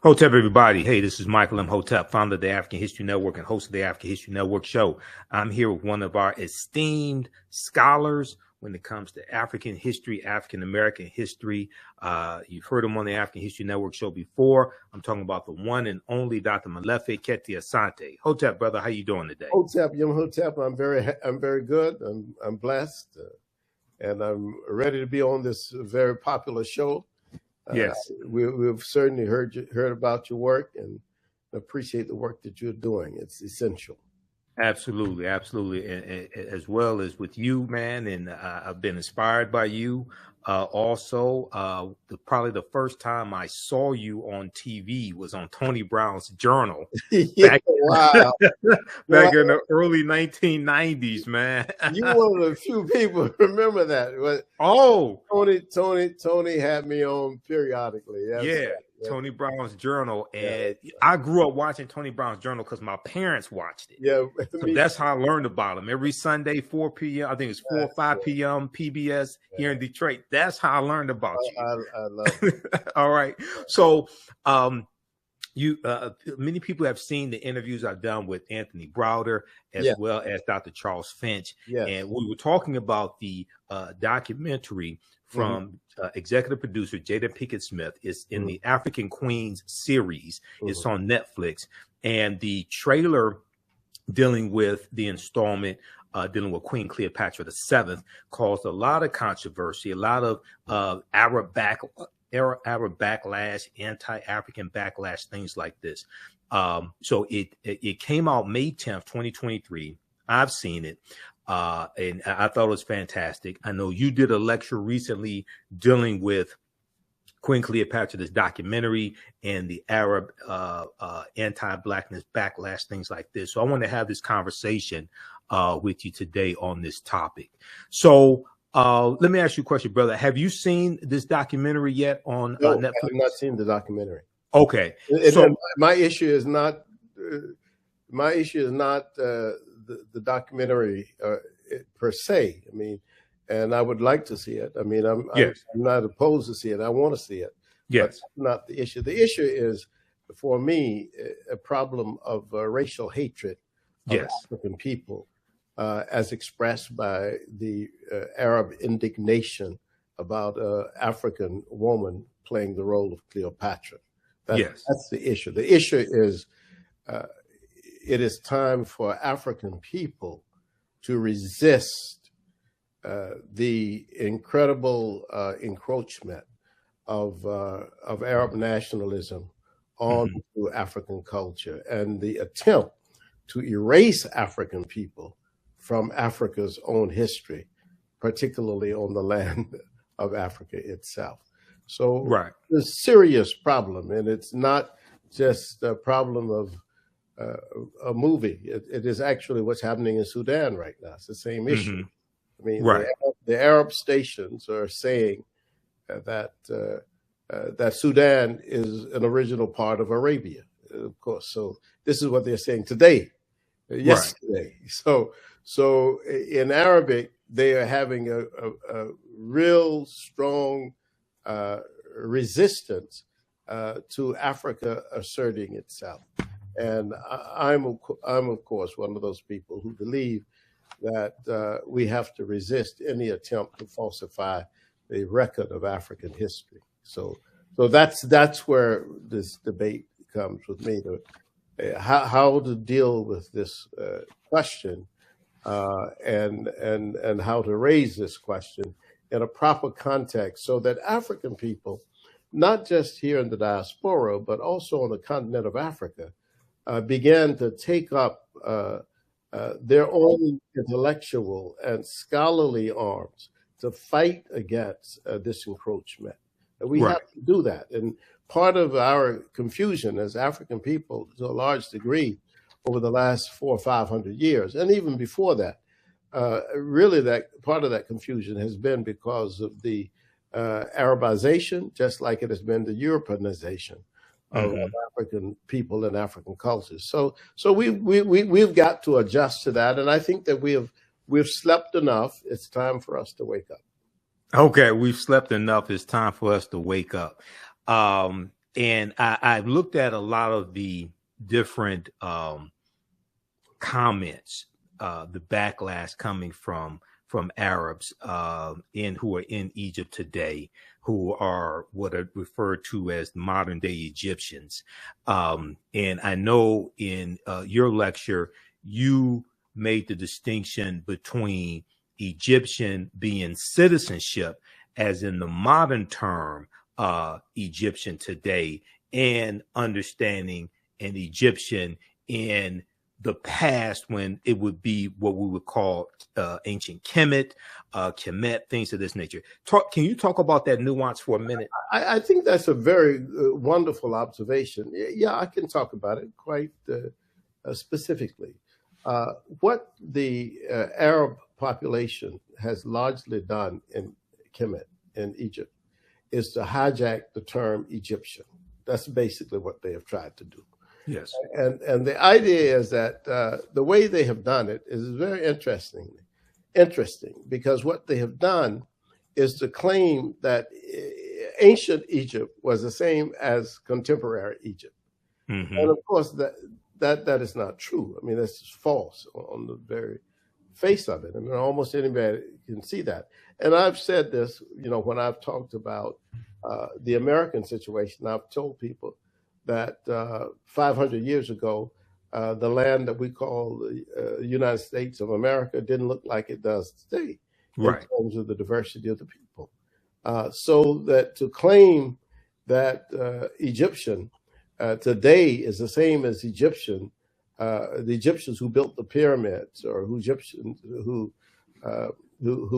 Hotep, everybody. Hey, this is Michael Imhotep, founder of the African History Network and host of the African History Network show. I'm here with one of our esteemed scholars when it comes to African history, African American history. You've heard him on the African History Network show before. I'm talking about the one and only Dr. Molefi Kete Asante. Hotep, brother, how you doing today? Hotep, Imhotep. I'm very good. I'm blessed, and I'm ready to be on this very popular show. Yes, we've certainly heard about your work and appreciate the work that you're doing. It's essential. Absolutely, absolutely, and as well as with you, man. And I've been inspired by you. Probably the first time I saw you on TV was on Tony Brown's Journal. Yeah, wow. Back in the early 1990s, man. You one of the few people who remember that. Oh, Tony had me on periodically. That's yeah. Right. Tony Brown's Journal, and I grew up watching Tony Brown's Journal because my parents watched it. Yeah, so that's how I learned about him. Every Sunday, 4 p.m. I think it's 4 or 5 p.m. PBS here in Detroit. That's how I learned about you. I love it. All right. So, many people have seen the interviews I've done with Anthony Browder as well as Dr. Charles Finch, and we were talking about the documentary from executive producer Jada Pinkett-Smith. Is in the African Queens series. It's on Netflix, and the trailer dealing with the installment dealing with Queen Cleopatra VII caused a lot of controversy, a lot of Arab backlash, anti-African backlash, things like this. So it came out May 10th, 2023. I've seen it. And I thought it was fantastic. I know you did a lecture recently dealing with Queen Cleopatra, this documentary, and the Arab anti-Blackness backlash, things like this. So I want to have this conversation with you today on this topic. So let me ask you a question, brother. Have you seen this documentary yet on Netflix? I have not seen the documentary. Okay. So my issue is not the documentary per se. I mean, and I would like to see it. I mean, I'm not opposed to see it. I want to see it. Yes. But not the issue. The issue is, for me, a problem of racial hatred of African people, as expressed by the Arab indignation about an African woman playing the role of Cleopatra. That's the issue. The issue is it is time for African people to resist the incredible encroachment of Arab nationalism onto African culture and the attempt to erase African people from Africa's own history, particularly on the land of Africa itself. So it's a serious problem, and it's not just a problem of a movie. It is actually what's happening in Sudan right now. It's the same issue. I mean, the Arab stations are saying that Sudan is an original part of Arabia, of course. So this is what they're saying today, yesterday. So in Arabic, they are having a real strong resistance to Africa asserting itself. And I'm of course one of those people who believe that we have to resist any attempt to falsify the record of African history. So that's where this debate comes with me, how to deal with this question and how to raise this question in a proper context so that African people, not just here in the diaspora, but also on the continent of Africa, began to take up their own intellectual and scholarly arms to fight against this encroachment. And we have to do that. And part of our confusion as African people, to a large degree, over the last 400 or 500 years, and even before that, really that part of that confusion has been because of the Arabization, just like it has been the Europeanization of African people and African cultures. So we've got to adjust to that, and I think that we've slept enough. It's time for us to wake up. Okay, we've slept enough. It's time for us to wake up. And I've looked at a lot of the different comments, the backlash coming from Arabs who are in Egypt today, who are what are referred to as modern day Egyptians. And I know in your lecture, you made the distinction between Egyptian being citizenship, as in the modern term Egyptian today, and understanding an Egyptian in the past when it would be what we would call ancient Kemet, things of this nature. Can you talk about that nuance for a minute? I think that's a very wonderful observation. Yeah, I can talk about it quite specifically. What the Arab population has largely done in Kemet, in Egypt, is to hijack the term Egyptian. That's basically what they have tried to do. Yes. And the idea is that the way they have done it is very interesting, because what they have done is to claim that ancient Egypt was the same as contemporary Egypt. Mm-hmm. And of course, that is not true. I mean, that's just false on the very face of it. I mean, almost anybody can see that. And I've said this, when I've talked about the American situation, I've told people that 500 years ago, the land that we call the United States of America didn't look like it does today, right, in terms of the diversity of the people. So that to claim that Egyptian today is the same as the Egyptians who built the pyramids, or who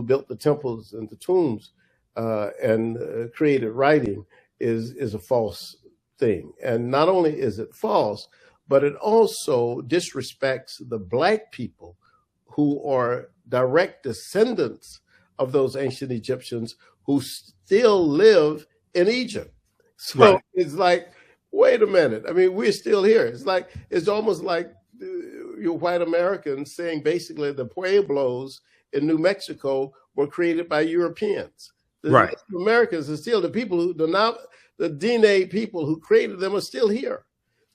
built the temples and the tombs and created writing, is a false thing. And not only is it false, but it also disrespects the Black people who are direct descendants of those ancient Egyptians who still live in Egypt. So right. It's like, wait a minute. I mean, we're still here. It's almost like your white Americans saying basically the Pueblos in New Mexico were created by Europeans. The Americans are still the people who the DNA people who created them are still here.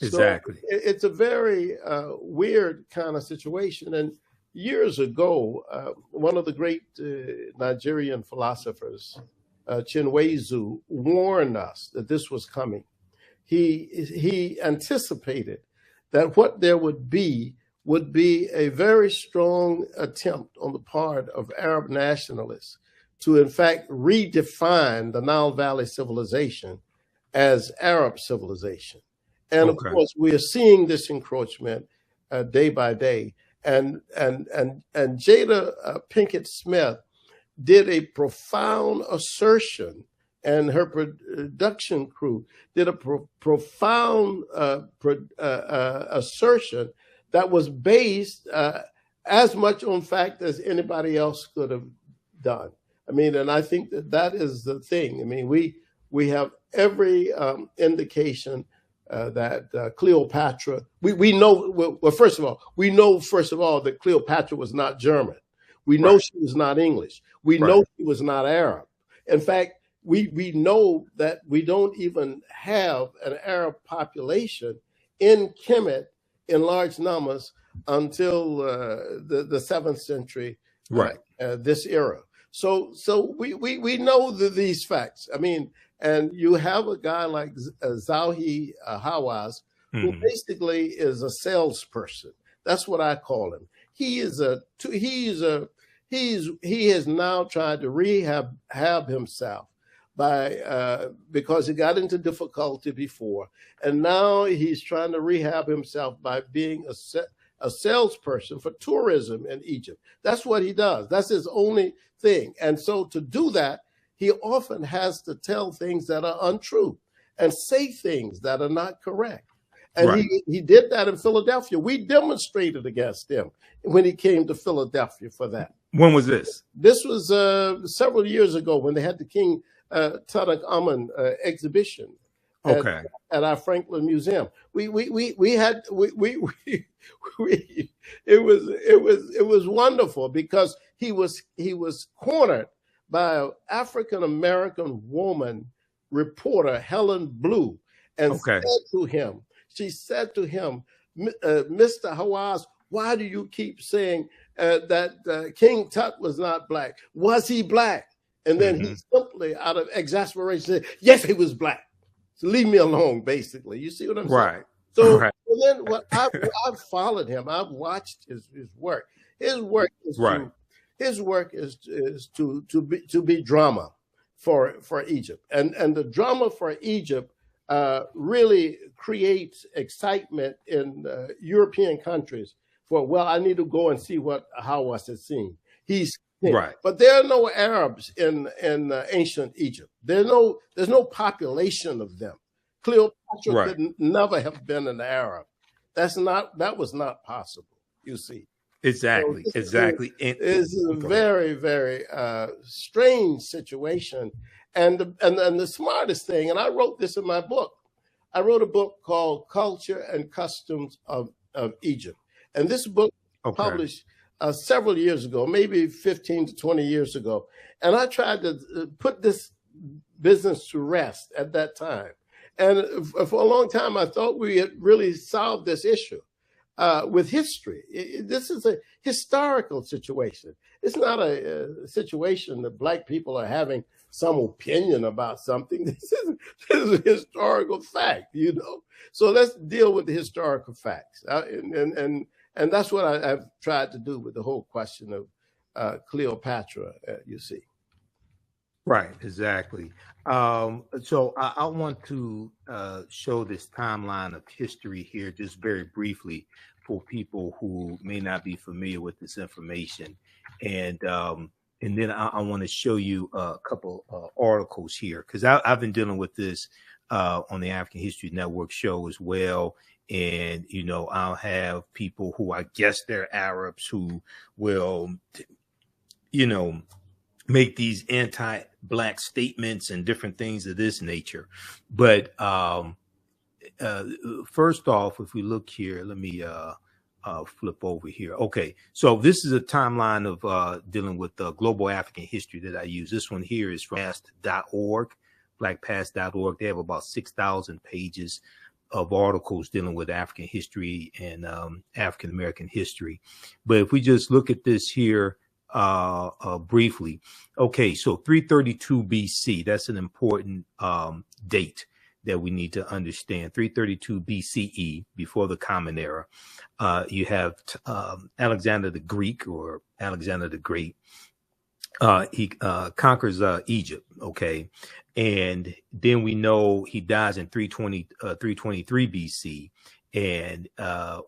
Exactly. So it's a very weird kind of situation. And years ago, one of the great Nigerian philosophers, Chinwezu, warned us that this was coming. He anticipated that what there would be a very strong attempt on the part of Arab nationalists to, in fact, redefine the Nile Valley civilization as Arab civilization. And of course, we are seeing this encroachment day by day. And Jada Pinkett-Smith did a profound assertion, and her production crew did a profound assertion that was based as much on fact as anybody else could have done. I mean, and I think that is the thing. I mean, we have every indication that Cleopatra, we know, well, first of all that Cleopatra was not German. We know she was not English. We know she was not Arab. In fact, we know that we don't even have an Arab population in Kemet in large numbers until the 7th century, this era. So we know these facts. I mean, and you have a guy like Zahi Hawass, who basically is a salesperson. That's what I call him. He has now tried to rehab himself because he got into difficulty before, and now he's trying to rehab himself by being a salesperson for tourism in Egypt. That's what he does. That's his only thing. And so to do that, he often has to tell things that are untrue and say things that are not correct. And he did that in Philadelphia. We demonstrated against him when he came to Philadelphia for that. When was this? This was several years ago when they had the King Tutankhamun exhibition at our Franklin Museum. It was wonderful because he was cornered by an African American woman reporter, Helen Blue, and Okay. she said to him, Mr. Hawaz, why do you keep saying that King Tut was not black? Was he black? And then he simply, out of exasperation, said, yes, he was black. So leave me alone, basically. You see what I'm saying? Right. So Right. then what I've followed him. I've watched his work. His work is Right. to be drama for Egypt. And the drama for Egypt really creates excitement in European countries for, well, I need to go and see what Hawass has seen. He's right. But there are no Arabs in ancient Egypt. There's no population of them. Cleopatra could never have been an Arab. That was not possible, you see. Exactly. So exactly. It's a very, very strange situation. And the smartest thing, and I wrote this in my book, I wrote a book called Culture and Customs of Egypt. And this book was published several years ago, maybe 15 to 20 years ago. And I tried to put this business to rest at that time. And for a long time, I thought we had really solved this issue with history. This is a historical situation. It's not a situation that Black people are having some opinion about something. This is a historical fact, you know. So let's deal with the historical facts. And that's what I've tried to do with the whole question of Cleopatra, you see. Right, exactly. So I want to show this timeline of history here just very briefly for people who may not be familiar with this information. And then I want to show you a couple articles here, because I've been dealing with this on the African History Network show as well. And, you know, I'll have people who I guess they're Arabs who will, you know, make these anti-Black statements and different things of this nature. But first off, if we look here, let me flip over here. Okay, so this is a timeline of dealing with global African history that I use. This one here is from past.org, blackpast.org. They have about 6,000 pages of articles dealing with African history and African American history. But if we just look at this here briefly, okay, so 332 BC, that's an important date that we need to understand. 332 BCE, before the Common Era. You have Alexander the Greek, or Alexander the Great. He conquers Egypt, okay? And then we know he dies in 323 BC. And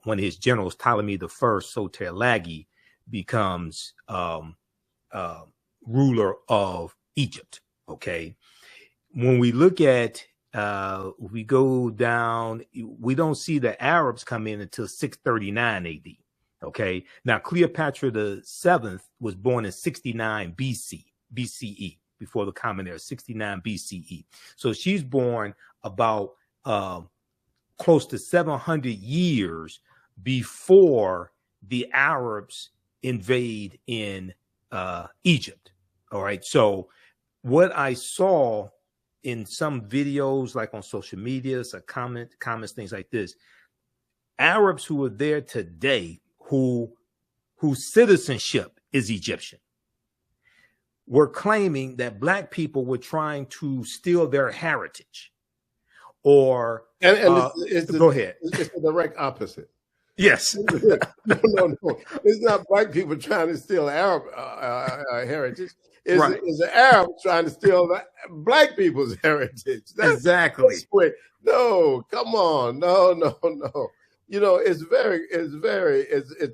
one of his generals, Ptolemy I Soter-Lagi, becomes ruler of Egypt, okay? When we look at, we go down, we don't see the Arabs come in until 639 AD, okay? Now, Cleopatra VII was born in 69 BCE, before the Common Era, 69 BCE. So she's born about close to 700 years before the Arabs invade in Egypt. All right. So what I saw in some videos, like on social media, so comments, things like this, Arabs who are there today, whose citizenship is Egyptian, were claiming that Black people were trying to steal their heritage. Or go ahead. It's the direct opposite. Yes. No. It's not Black people trying to steal Arab heritage. It's the Arabs trying to steal Black people's heritage. Exactly. No, come on. No. You know, it's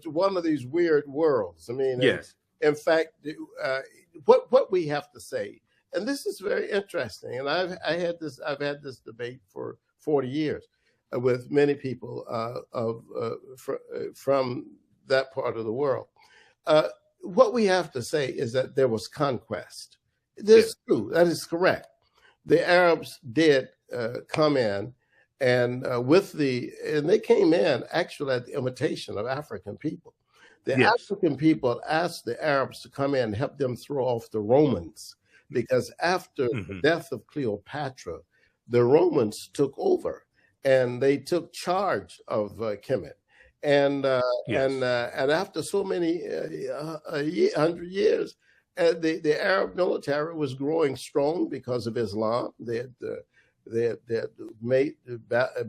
one of these weird worlds. I mean, yes. In fact, what we have to say, and this is very interesting, and I've had this debate for 40 years with many people from that part of the world. What we have to say is that there was conquest. That's true. That is correct. The Arabs did come in, and they came in actually at the invitation of African people. The African people asked the Arabs to come in and help them throw off the Romans, because after the death of Cleopatra, the Romans took over, and they took charge of Kemet. And after so many 100 years, the Arab military was growing strong because of Islam. They had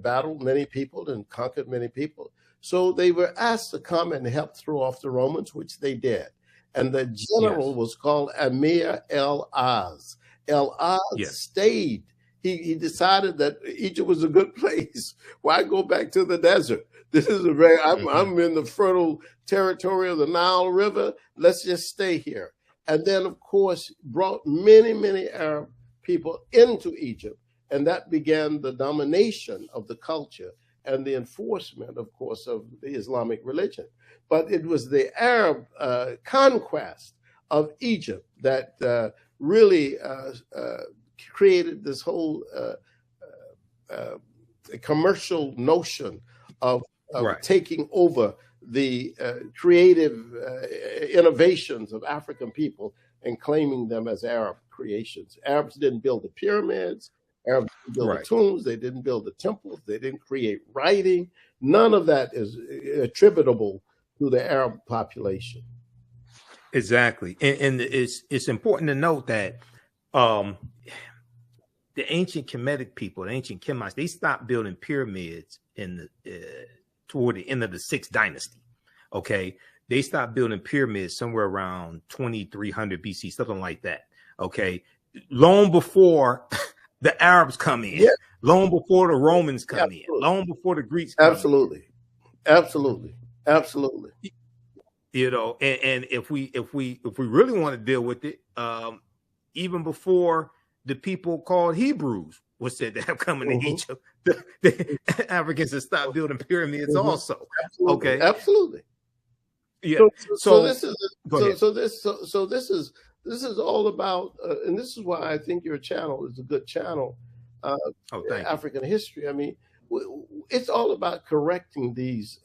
battled many people and conquered many people. So they were asked to come and help throw off the Romans, which they did. And the general was called Amir el-Az. El-Az stayed. He decided that Egypt was a good place. Why go back to the desert? This is a very, I'm in the fertile territory of the Nile River. Let's just stay here. And then, of course, brought many, many Arab people into Egypt. And that began the domination of the culture and the enforcement, of course, of the Islamic religion. But it was the Arab conquest of Egypt that really created this whole commercial notion of taking over the creative innovations of African people and claiming them as Arab creations. Arabs didn't build the pyramids. Arabs didn't build the tombs. They didn't build the temples. They didn't create writing. None of that is attributable to the Arab population. Exactly. And it's important to note that the ancient Kemetic people, the ancient Kemites, they stopped building pyramids in the toward the end of the 6th dynasty. Okay. They stopped building pyramids somewhere around 2300 BC, something like that. Okay. Long before the Arabs come in, long before the Romans come in, long before the Greeks come in. Absolutely. You know, and if we really want to deal with it, even before the people called Hebrews was said to have come into Egypt, the Africans have stopped building pyramids also. Okay, absolutely. Yeah. So this is all about, and this is why I think your channel is a good channel. African history. I mean, it's all about correcting these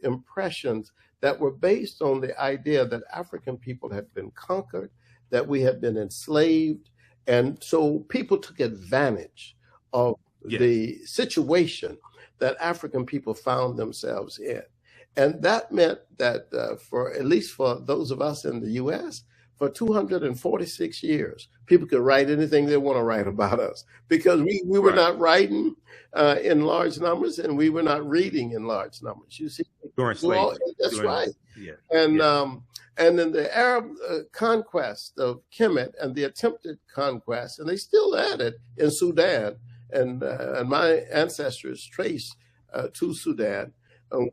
impressions that were based on the idea that African people had been conquered, that we had been enslaved. And so people took advantage of the situation that African people found themselves in. And that meant that for at least for those of us in the U.S., for 246 years, people could write anything they want to write about us because we were not writing in large numbers and we were not reading in large numbers. You see, that's right. Yeah. And then the Arab conquest of Kemet and the attempted conquest, and they still at it in Sudan, and my ancestors trace to Sudan on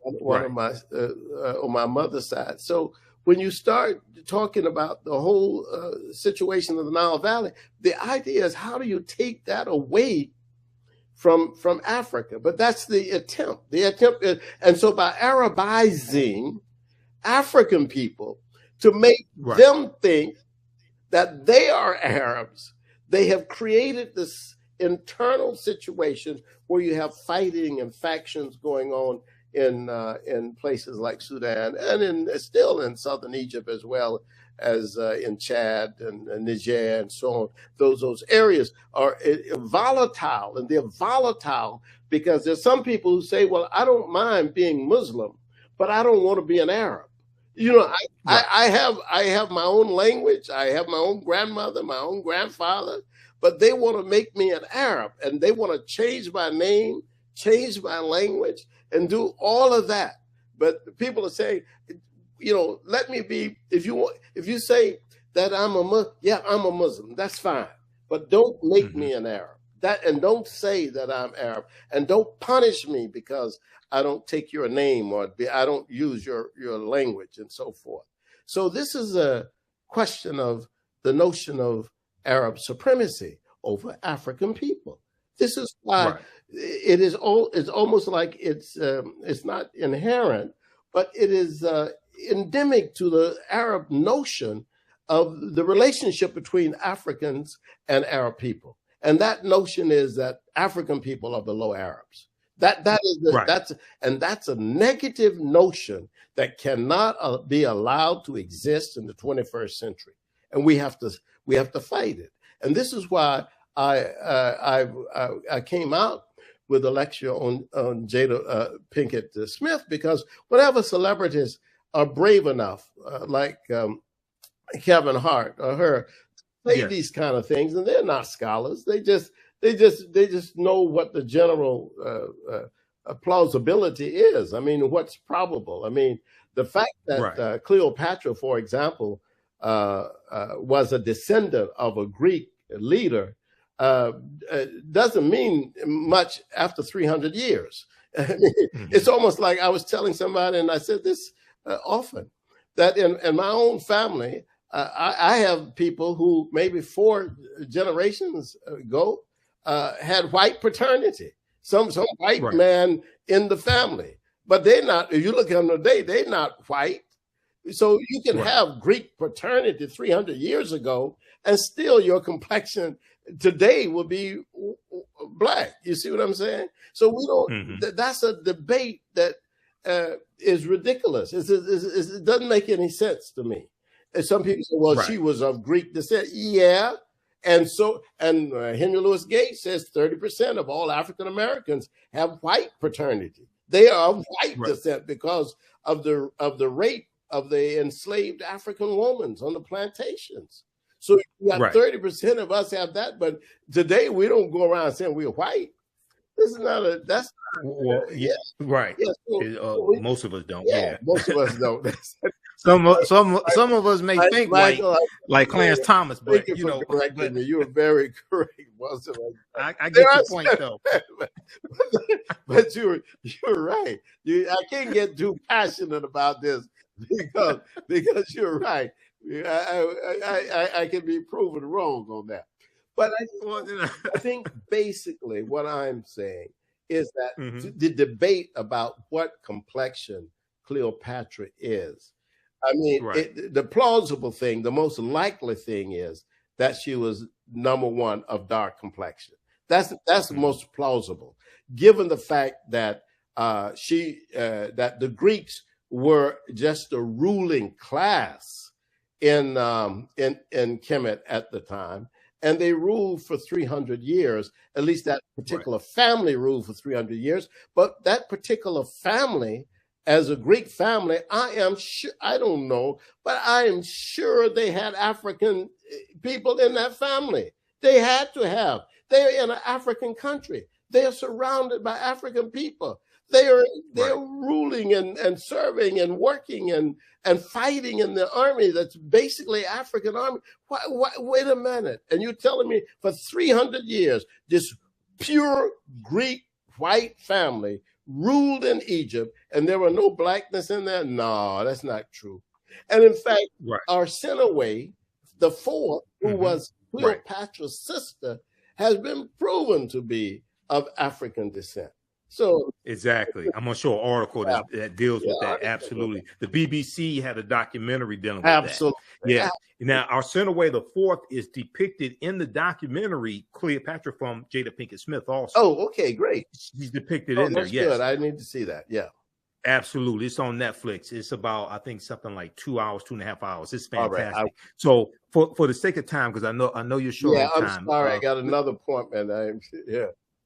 my mother's side. So when you start talking about the whole situation of the Nile Valley, the idea is how do you take that away from Africa? But that's the attempt. The attempt is, and so by Arabizing African people to make them think that they are Arabs, they have created this internal situation where you have fighting and factions going on in places like Sudan and still in southern Egypt as well as in Chad and Niger and so on. Those areas are volatile, and they're volatile because there's some people who say, well, I don't mind being Muslim, but I don't want to be an Arab. You know, I have my own language. I have my own grandmother, my own grandfather, but they want to make me an Arab, and they want to change my name, change my language, and do all of that. But people are saying, you know, let me be, if you say that I'm a Muslim, that's fine. But don't make me an Arab. And don't say that I'm Arab. And don't punish me because I don't take your name or I don't use your language and so forth. So this is a question of the notion of Arab supremacy over African people. This is why it's almost like it's not inherent, but it is endemic to the Arab notion of the relationship between Africans and Arab people. And that notion is that African people are below Arabs. That's a negative notion that cannot be allowed to exist in the 21st century. And we have to fight it. And this is why I came out with a lecture on Jada Pinkett-Smith, because whatever celebrities are brave enough, like Kevin Hart or her, say these kind of things, and they're not scholars. They just know what the general plausibility is. I mean, what's probable. I mean, the fact that Cleopatra, for example, was a descendant of a Greek leader doesn't mean much after 300 years. It's almost like I was telling somebody, and I said this often, that in my own family, I have people who maybe 4 generations ago had white paternity, some white man in the family, but they're not. If you look at them today, they're not white. So you can have Greek paternity 300 years ago, and still your complexion today will be black. You see what I'm saying? So we don't. That's a debate that is ridiculous. It doesn't make any sense to me. And some people say, "Well, she was of Greek descent." Yeah, and Henry Louis Gates says 30% of all African Americans have white paternity. They are of white descent because of the rape of the enslaved African women on the plantations. So you got 30% of us have that, but today we don't go around saying we're white. This is not a. That's not, right. Yeah, so most of us don't. Yeah, most of us don't. Some of us may think like Clarence Thomas, but you know, me. You were very correct. I get your point though. But you're right. I can't get too passionate about this because you're right. I can be proven wrong on that. But I think basically what I'm saying is that the debate about what complexion Cleopatra is, I mean, the plausible thing, the most likely thing is that she was number one of dark complexion. That's the most plausible, given the fact that that the Greeks were just a ruling class in Kemet at the time, and they ruled for 300 years. At least that particular family ruled for 300 years. But that particular family, as a Greek family, I am sure, I don't know, but I am sure they had African people in that family. They had to have. They're in an African country. They are surrounded by African people. They are ruling and serving and working and fighting in the army that's basically African army. Wait a minute. And you're telling me for 300 years, this pure Greek white family ruled in Egypt and there were no blackness in there? No, that's not true. And in fact, Arsinoe, the fourth, who was Cleopatra's sister, has been proven to be of African descent. So exactly, I'm gonna show an article that deals with that. Absolutely, the BBC had a documentary dealing with that. Yeah. Now, Arsinoe the Fourth is depicted in the documentary Cleopatra from Jada Pinkett-Smith. Also, oh, okay, great. She's depicted in there. Yes, good. I need to see that. Yeah, absolutely. It's on Netflix. It's about, I think, something like 2 hours, 2.5 hours. It's fantastic. So for the sake of time, because I know you're short on time. I'm sorry, I got another appointment.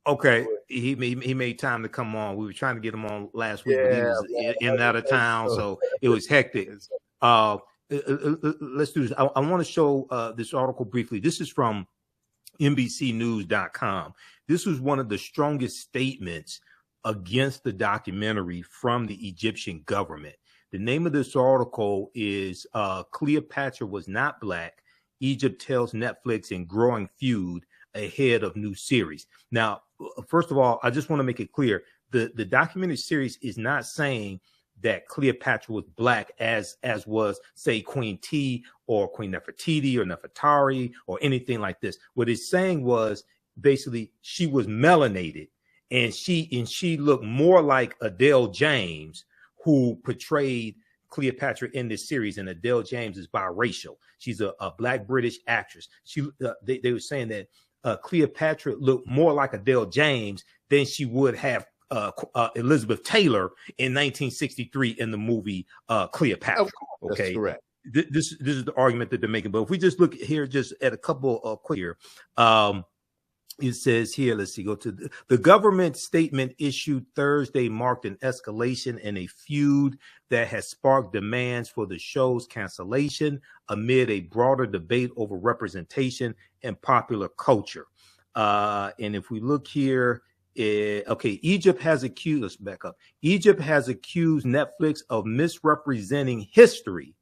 Okay, he made time to come on. We were trying to get him on last week, but he was in and out of town, so it was hectic. Let's do this. I want to show this article briefly. This is from NBCnews.com. This was one of the strongest statements against the documentary from the Egyptian government. The name of this article is Cleopatra Was Not Black. Egypt Tells Netflix in Growing Feud Ahead of New Series. Now, first of all, I just want to make it clear, the documentary series is not saying that Cleopatra was black as was, say, Queen T or Queen Nefertiti or Nefertari or anything like this. What it's saying was basically she was melanated, and she looked more like Adele James, who portrayed Cleopatra in this series. And Adele James is biracial. She's a black British actress. They were saying that Cleopatra looked more like Adele James than she would have Elizabeth Taylor in 1963 in the movie Cleopatra. Okay, that's correct. This is the argument that they're making. But if we just look here, just at a couple of quick here, It says here, let's see, go to the government statement issued Thursday marked an escalation in a feud that has sparked demands for the show's cancellation amid a broader debate over representation in popular culture. And if we look here, okay, Egypt has accused, let's back up. Egypt has accused Netflix of misrepresenting history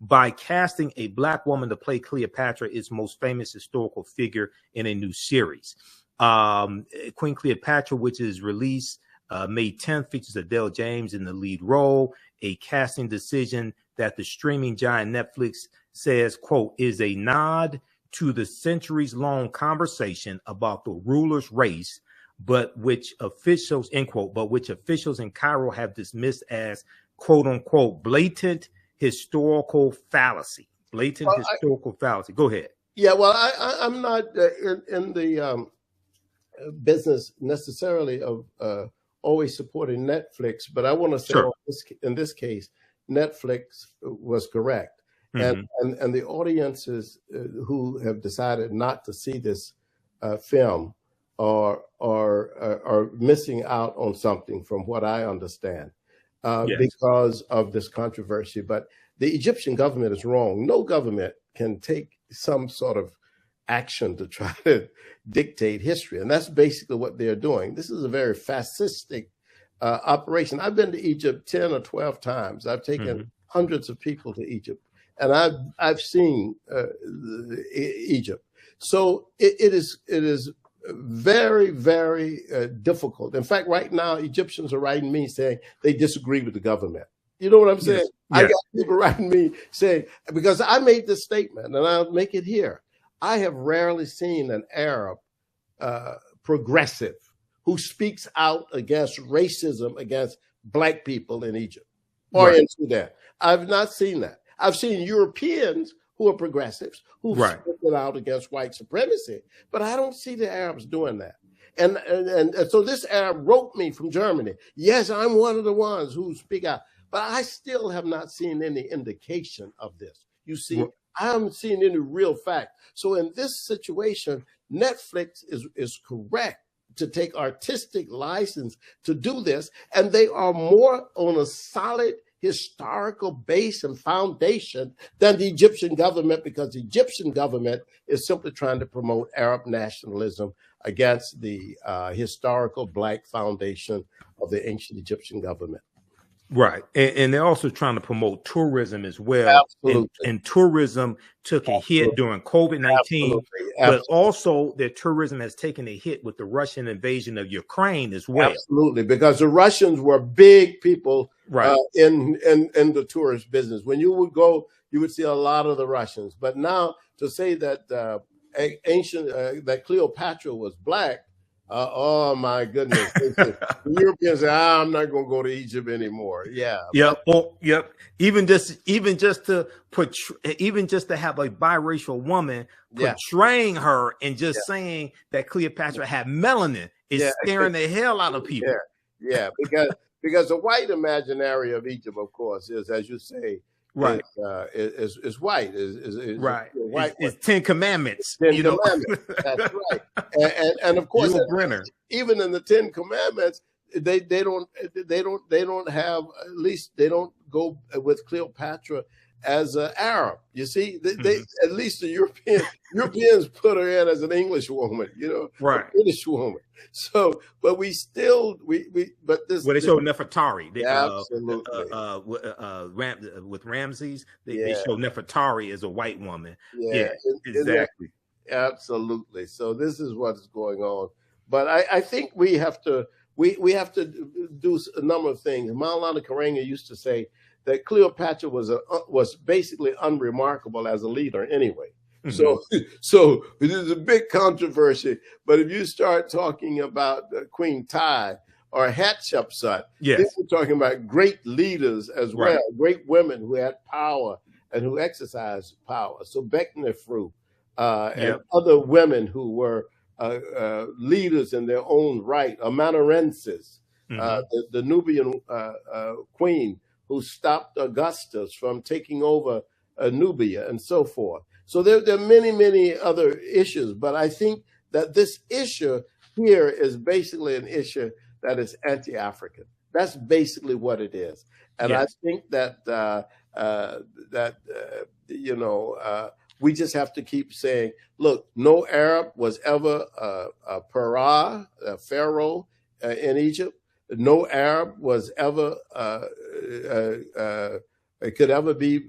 by casting a Black woman to play Cleopatra, its most famous historical figure, in a new series. Queen Cleopatra, which is released May 10th, features Adele James in the lead role, a casting decision that the streaming giant Netflix says, quote, is a nod to the centuries-long conversation about the ruler's race, but which officials, end quote, but which officials in Cairo have dismissed as, quote unquote, blatant historical fallacy. Historical fallacy. Go ahead. Yeah, well, I'm not in the business necessarily of always supporting Netflix, but I want to say, sure, in this case, Netflix was correct. Mm-hmm. And the audiences who have decided not to see this film are missing out on something, from what I understand. Yes. Because of this controversy. But the Egyptian government is wrong. No government can take some sort of action to try to dictate history. And that's basically what they're doing. This is a very fascistic operation. I've been to Egypt 10 or 12 times. I've taken hundreds of people to Egypt, and I've seen Egypt. So it is very, very difficult. In fact, right now, Egyptians are writing me saying they disagree with the government. You know what I'm saying? Yes. I got people writing me saying, because I made this statement, and I'll make it here. I have rarely seen an Arab progressive who speaks out against racism against Black people in Egypt or in Sudan. I've not seen that. I've seen Europeans who are progressives, who've spoken out against white supremacy, but I don't see the Arabs doing that. And so this Arab wrote me from Germany. Yes, I'm one of the ones who speak out, but I still have not seen any indication of this. You see, I haven't seen any real fact. So in this situation, Netflix is correct to take artistic license to do this, and they are more on a solid historical base and foundation than the Egyptian government, because the Egyptian government is simply trying to promote Arab nationalism against the historical Black foundation of the ancient Egyptian government. Right. And they're also trying to promote tourism as well. Absolutely. And tourism took a hit during COVID-19, but also their tourism has taken a hit with the Russian invasion of Ukraine as well. Absolutely, because the Russians were big people in the tourist business. When you would go, you would see a lot of the Russians. But now to say that that Cleopatra was Black, oh my goodness! The Europeans say, I'm not going to go to Egypt anymore. Yeah. Yep. Yep. Even just to have a biracial woman portraying her and just saying that Cleopatra had melanin is scaring the hell out of people. Yeah. Because the white imaginary of Egypt, of course, is, as you say, is white. Is white. It's 10 Commandments. 10 Commandments. That's right. And of course, even in the 10 Commandments, they don't have, at least they don't go with Cleopatra as an Arab. You see, they at least the Europeans put her in as an English woman, a British woman. So, but we still but this. Well, they show Nefertari. Absolutely. With Ramses, they show Nefertari as a white woman. Yeah, exactly. Absolutely. So this is what's going on. But I think we have to do a number of things. Maulana Karenga used to say that Cleopatra was basically unremarkable as a leader anyway. So it is a big controversy. But if you start talking about Queen Ty or Hatshepsut, we're talking about great leaders as well, great women who had power and who exercised power. So Beknefru and other women who were leaders in their own right, Amanarensis, the Nubian queen who stopped Augustus from taking over Nubia and so forth. So there are many, many other issues, but I think that this issue here is basically an issue that is anti-African. That's basically what it is. And I think that we just have to keep saying, look, no Arab was ever a pharaoh in Egypt. No Arab was ever could ever be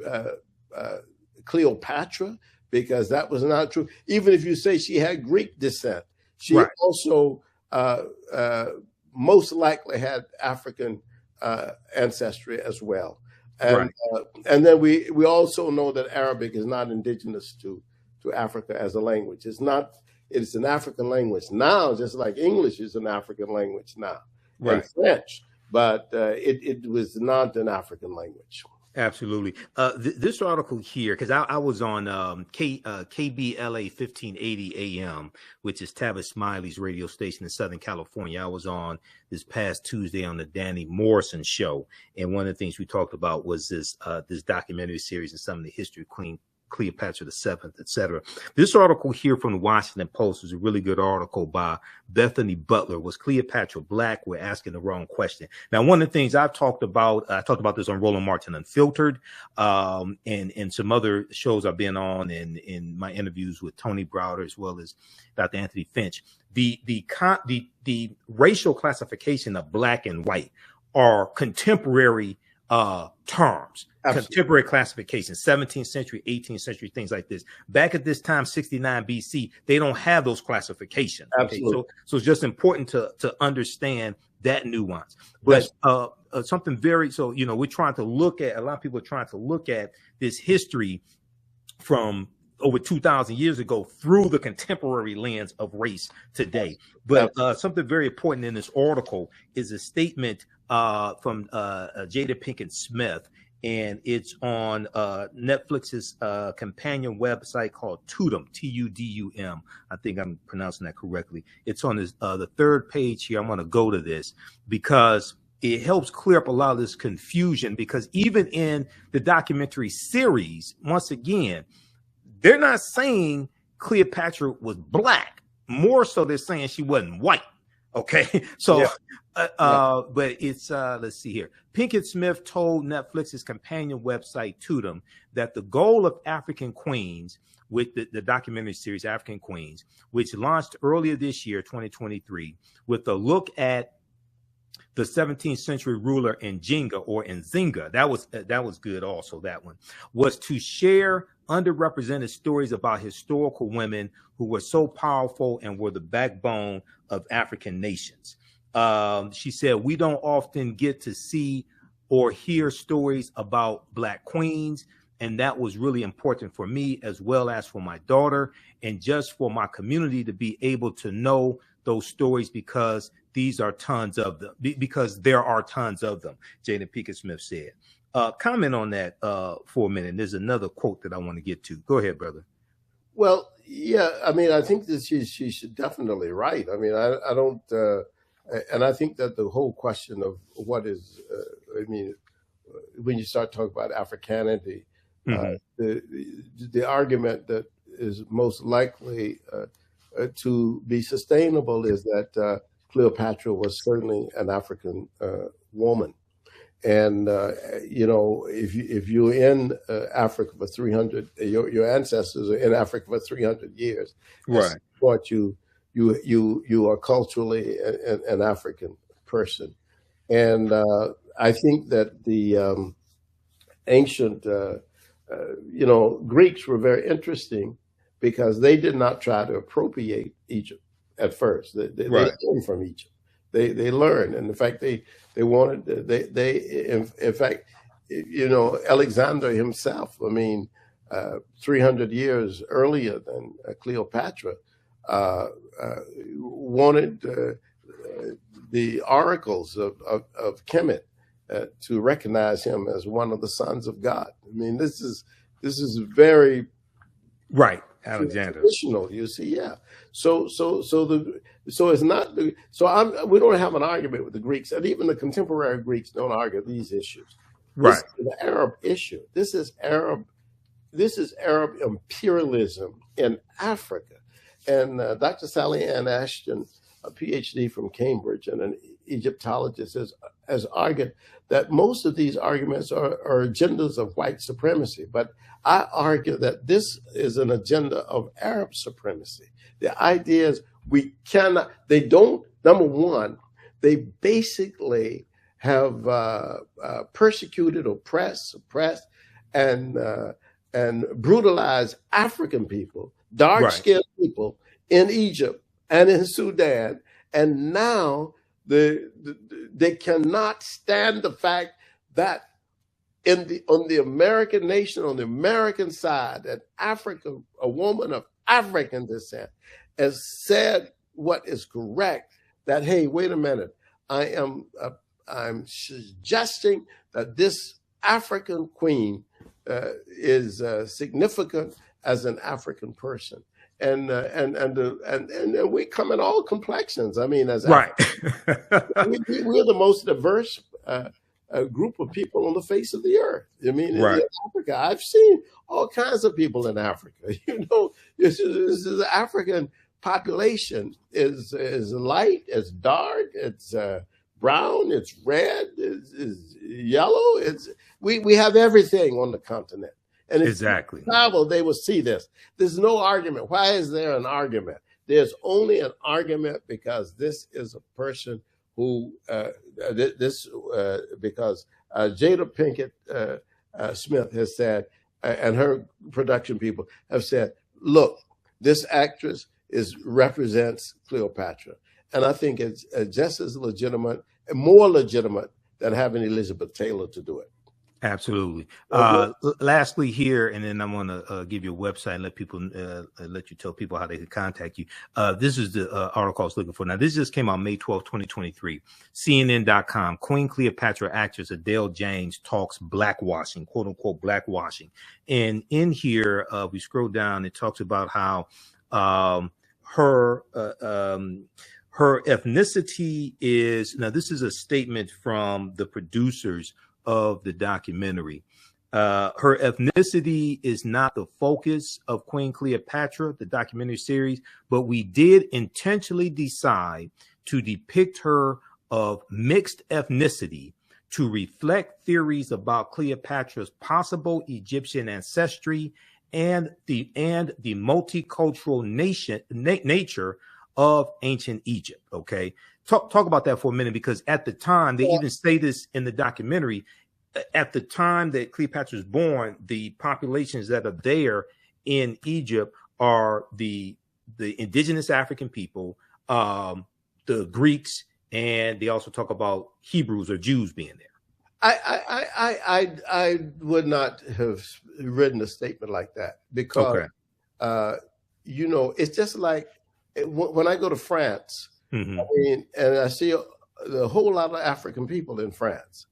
Cleopatra, because that was not true. Even if you say she had Greek descent, she also most likely had African ancestry as well. And and then we also know that Arabic is not indigenous to Africa as a language. It's not. It's an African language now, just like English is an African language now, and French. But it was not an African language. Absolutely. This article here, because I was on KBLA 1580 AM, which is Tavis Smiley's radio station in Southern California. I was on this past Tuesday on the Danny Morrison show, and one of the things we talked about was this documentary series and some of the history of Queen Cleopatra VII, etc. This article here from the Washington Post was a really good article by Bethany Butler. Was Cleopatra black? We're asking the wrong question. Now, one of the things I talked about this on Roland Martin Unfiltered, and some other shows I've been on, and in my interviews with Tony Browder as well as Dr. Anthony Finch. The racial classification of black and white are contemporary terms. Absolutely. Contemporary classification, 17th century, 18th century, things like this. Back at this time, 69 BC, they don't have those classifications. Absolutely. Okay? So it's just important to understand that nuance. But something very, we're trying to look at, a lot of people are trying to look at this history from over 2,000 years ago through the contemporary lens of race today. But something very important in this article is a statement from Jada Pinkett-Smith, and it's on Netflix's companion website called Tudum, Tudum. I think I'm pronouncing that correctly. It's on the third page here. I'm going to go to this because it helps clear up a lot of this confusion, because even in the documentary series, once again, they're not saying Cleopatra was black. More so, they're saying she wasn't white. Okay, so, but it's, let's see here. Pinkett-Smith told Netflix's companion website, Tudum, that the goal of African Queens, with the documentary series African Queens, which launched earlier this year, 2023, with a look at the 17th century ruler Nzinga, that was good also, that one, was to share underrepresented stories about historical women who were so powerful and were the backbone of African nations. She said, we don't often get to see or hear stories about Black queens, and that was really important for me as well as for my daughter, and just for my community to be able to know those stories, because these are tons of them, because there are tons of them, Jada Pinkett-Smith said. Comment on that for a minute. There's another quote that I want to get to. Go ahead, brother. Well, yeah, I mean, I think that she's definitely right. I mean, I don't, and I think that the whole question of what is, I mean, when you start talking about Africanity, the argument that is most likely to be sustainable is that Cleopatra was certainly an African woman. And, if you're in Africa for 300, your ancestors are in Africa for 300 years. Right. But you are culturally an African person. And I think that the ancient, Greeks were very interesting, because they did not try to appropriate Egypt at first. They learned from Egypt. They learned, and in fact, they wanted. In fact, Alexander himself. I mean, 300 years earlier than Cleopatra, wanted the oracles of Kemet to recognize him as one of the sons of God. I mean, this is very right. Alexander. Traditional, you see, yeah. So it's not. We don't have an argument with the Greeks, and even the contemporary Greeks don't argue these issues. Right. This is the Arab issue. This is Arab imperialism in Africa, And Dr. Sally Ann Ashton, a PhD from Cambridge and an Egyptologist, has argued that most of these arguments are agendas of white supremacy. But I argue that this is an agenda of Arab supremacy. The idea is we cannot, they don't, number one, they basically have persecuted, oppressed, suppressed, and brutalized African people, dark-skinned people in Egypt and in Sudan, and now they cannot stand the fact that on the American nation, on the American side, an African, a woman of African descent, has said what is correct. That, hey, wait a minute, I'm suggesting that this African queen is significant as an African person, and we come in all complexions. I mean, as right, we're the most diverse group of people on the face of the earth. I mean, right. In Africa, I've seen all kinds of people in Africa. You know, this is the African population is light, it's dark, it's brown, it's red, it's yellow. We have everything on the continent. And if exactly. you travel, they will see this. There's no argument. Why is there an argument? There's only an argument because this is a person who because Jada Pinkett-Smith has said, and her production people have said, look, this actress represents Cleopatra. And I think it's just as legitimate, more legitimate than having Elizabeth Taylor to do it. Absolutely. Lastly here, and then I'm going to give you a website and let you tell people how they can contact you. This is the article I was looking for. Now, this just came out May 12, 2023. CNN.com. Queen Cleopatra actress Adele James talks blackwashing, quote unquote, blackwashing. And in here, we scroll down, it talks about how her ethnicity is, now this is a statement from the producers of the documentary. Her ethnicity is not the focus of Queen Cleopatra, the documentary series, but we did intentionally decide to depict her of mixed ethnicity to reflect theories about Cleopatra's possible Egyptian ancestry and the multicultural nature of ancient Egypt. Okay, talk about that for a minute, because at the time, they even say this in the documentary, at the time that Cleopatra was born, the populations that are there in Egypt are the indigenous African people, the Greeks, and they also talk about Hebrews or Jews being there. I would not have written a statement like that because, you know, it's just like when I go to France, I mean, and I see a whole lot of African people in France,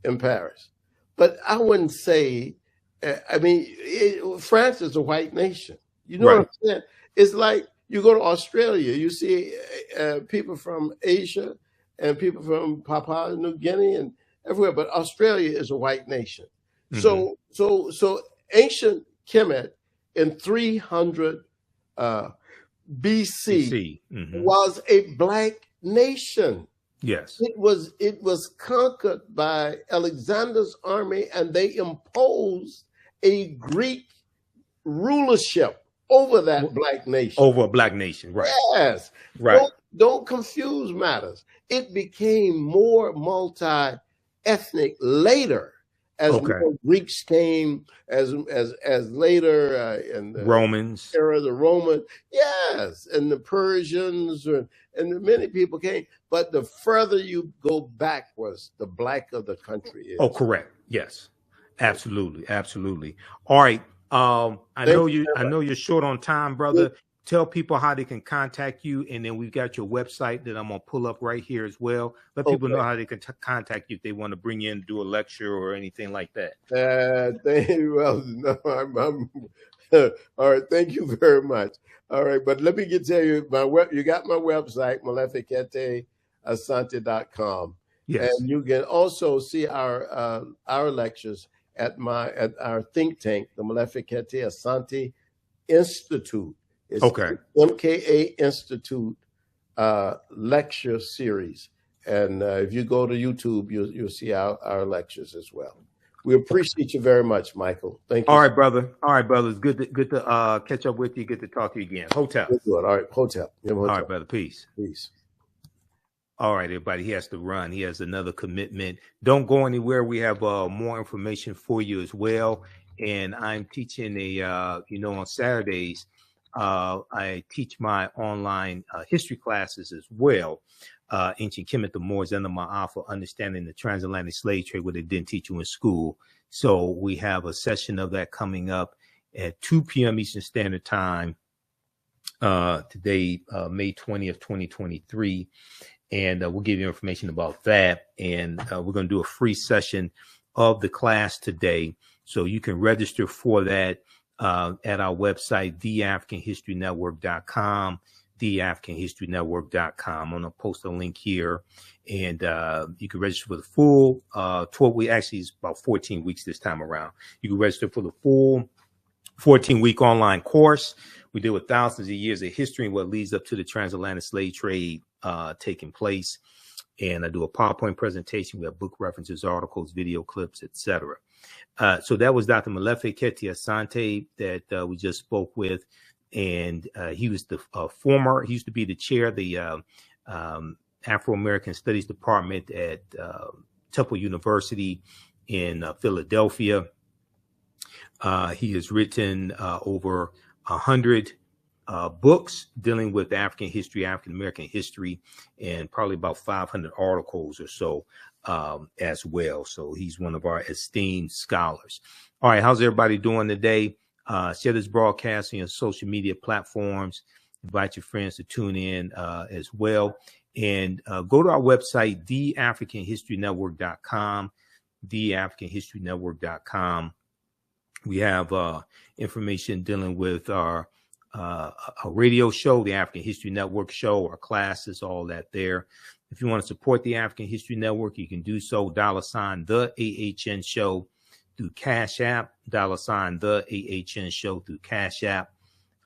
in Paris, but I wouldn't say, I mean, France is a white nation. You know what I'm saying? It's like you go to Australia, you see people from Asia and people from Papua New Guinea and everywhere, but Australia is a white nation. So ancient Kemet in 300 BC was a black nation. Yes, it was conquered by Alexander's army, and they imposed a Greek rulership over that black nation. Over a black nation, right? Yes, right. Don't confuse matters. It became more multi-ethnic later as more Greeks came, as later in the Romans era, the Romans, yes, and the Persians, and many people came. But the further you go backwards, the blacker the country is. Oh, correct. Yes, absolutely, absolutely. All right. I know you're short on time, brother. Tell people how they can contact you, and then we've got your website that I'm gonna pull up right here as well. Let people know how they can contact you if they want to bring you in to do a lecture or anything like that. All right. Thank you very much. All right, but let me tell you, you got my website, Molefi Kete Asante.com. Yes. And you can also see our lectures at our think tank, the Molefi Kete Asante Institute It's Okay. MKA Institute lecture series. And if you go to YouTube, you'll see our lectures as well. We appreciate you very much, Michael. Thank you. All right, brother. All right, brother. It's good to catch up with you. Good to talk to you again. Hotep. All right, Hotep. All right, brother. Peace. Peace. All right, everybody. He has to run. He has another commitment. Don't go anywhere. We have more information for you as well. And I'm teaching on Saturdays, I teach my online history classes as well. Ancient Kemet, the Moors, and the Ma'afa, understanding the transatlantic slave trade, what they didn't teach you in school. So we have a session of that coming up at 2 p.m. Eastern Standard Time today, May 20th, 2023. And we'll give you information about that. And we're going to do a free session of the class today. So you can register for that at our website, TheAHNShow.com. TheAHNShow.com. I'm going to post a link here, and you can register for the full 12 weeks. Actually, it's about 14 weeks this time around. You can register for the full 14-week online course. We deal with thousands of years of history and what leads up to the transatlantic slave trade taking place. And I do a PowerPoint presentation. We have book references, articles, video clips, etc. So that was Dr. Molefi Kete Asante that we just spoke with. And he was the he used to be the chair of the Afro-American Studies Department at Temple University in Philadelphia. He has written over 100 books dealing with African history, African American history, and probably about 500 articles or so as well. So he's one of our esteemed scholars. All right, how's everybody doing today? Share this broadcast on your social media platforms. Invite your friends to tune in as well. And go to our website, TheAfricanHistoryNetwork.com, TheAfricanHistoryNetwork.com. We have information dealing with our a radio show, the African History Network show, our classes, all that there. If you want to support the African History Network, you can do so. $ the AHN show through Cash App, $ the AHN show through Cash App,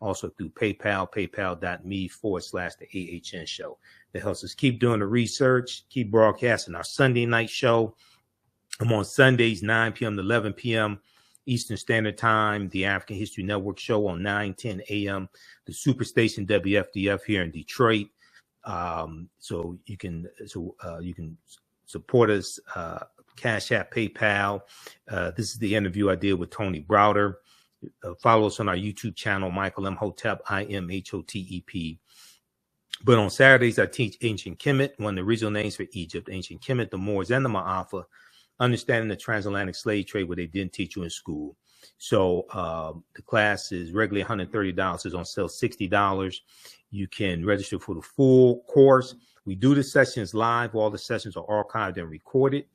also through PayPal, paypal.me/the AHN show. That helps us keep doing the research, keep broadcasting our Sunday night show. I'm on Sundays, 9 p.m. to 11 p.m. Eastern Standard Time, the African History Network show on 9:10 a.m. The Superstation WFDF here in Detroit. So you can support us, Cash App, PayPal. This is the interview I did with Tony Browder. Follow us on our YouTube channel, Michael Imhotep, IMHOTEP. But on Saturdays, I teach Ancient Kemet, one of the original names for Egypt, Ancient Kemet, the Moors, and the Ma'afa, understanding the transatlantic slave trade, where they didn't teach you in school. So the class is regularly $130. It's on sale $60. You can register for the full course. We do the sessions live. All the sessions are archived and recorded.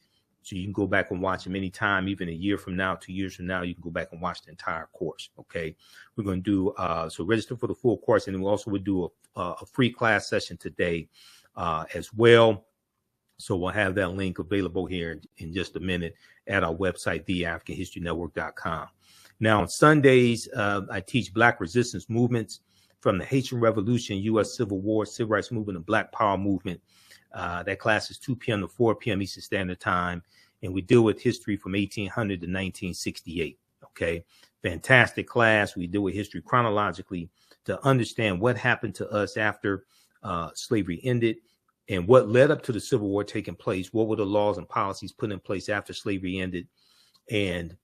So you can go back and watch them anytime, even a year from now, 2 years from now, you can go back and watch the entire course. Okay. We're going to do, so register for the full course. And then we also would do a free class session today as well. So we'll have that link available here in just a minute at our website, TheAfricanHistoryNetwork.com. Now on Sundays, I teach Black resistance movements from the Haitian Revolution, U.S. Civil War, Civil Rights Movement, and Black Power Movement. That class is 2 p.m. to 4 p.m. Eastern Standard Time. And we deal with history from 1800 to 1968. Okay. Fantastic class. We deal with history chronologically to understand what happened to us after slavery ended and what led up to the Civil War taking place. What were the laws and policies put in place after slavery ended? And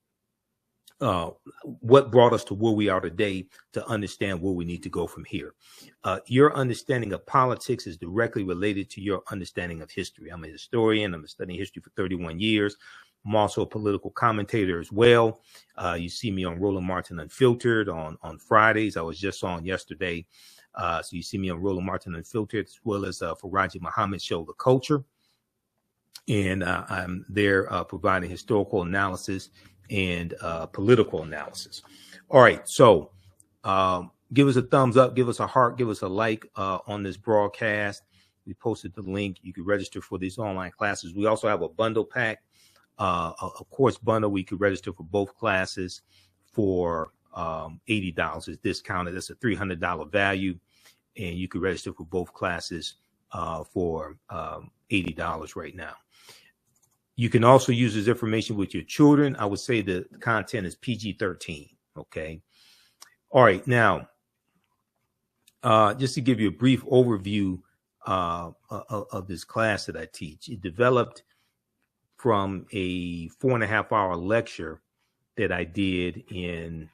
what brought us to where we are today to understand where we need to go from here. Your understanding of politics is directly related to your understanding of history. I'm a historian. I'm studying history for 31 years. I'm also a political commentator as well. You see me on Roland Martin Unfiltered on Fridays. I was just on yesterday. So you see me on Roland Martin Unfiltered, as well as for Raji Muhammad's show, The Culture. And I'm there providing historical analysis and political analysis. All right. So give us a thumbs up, give us a heart, give us a like on this broadcast. We posted the link. You can register for these online classes. We also have a bundle pack, a course bundle. We could register for both classes for $80 is discounted. That's a $300 value, and you can register for both classes for $80 right now. You can also use this information with your children. I would say the content is PG-13. Okay. All right. Now, just to give you a brief overview of this class that I teach, it developed from a 4.5-hour lecture that I did in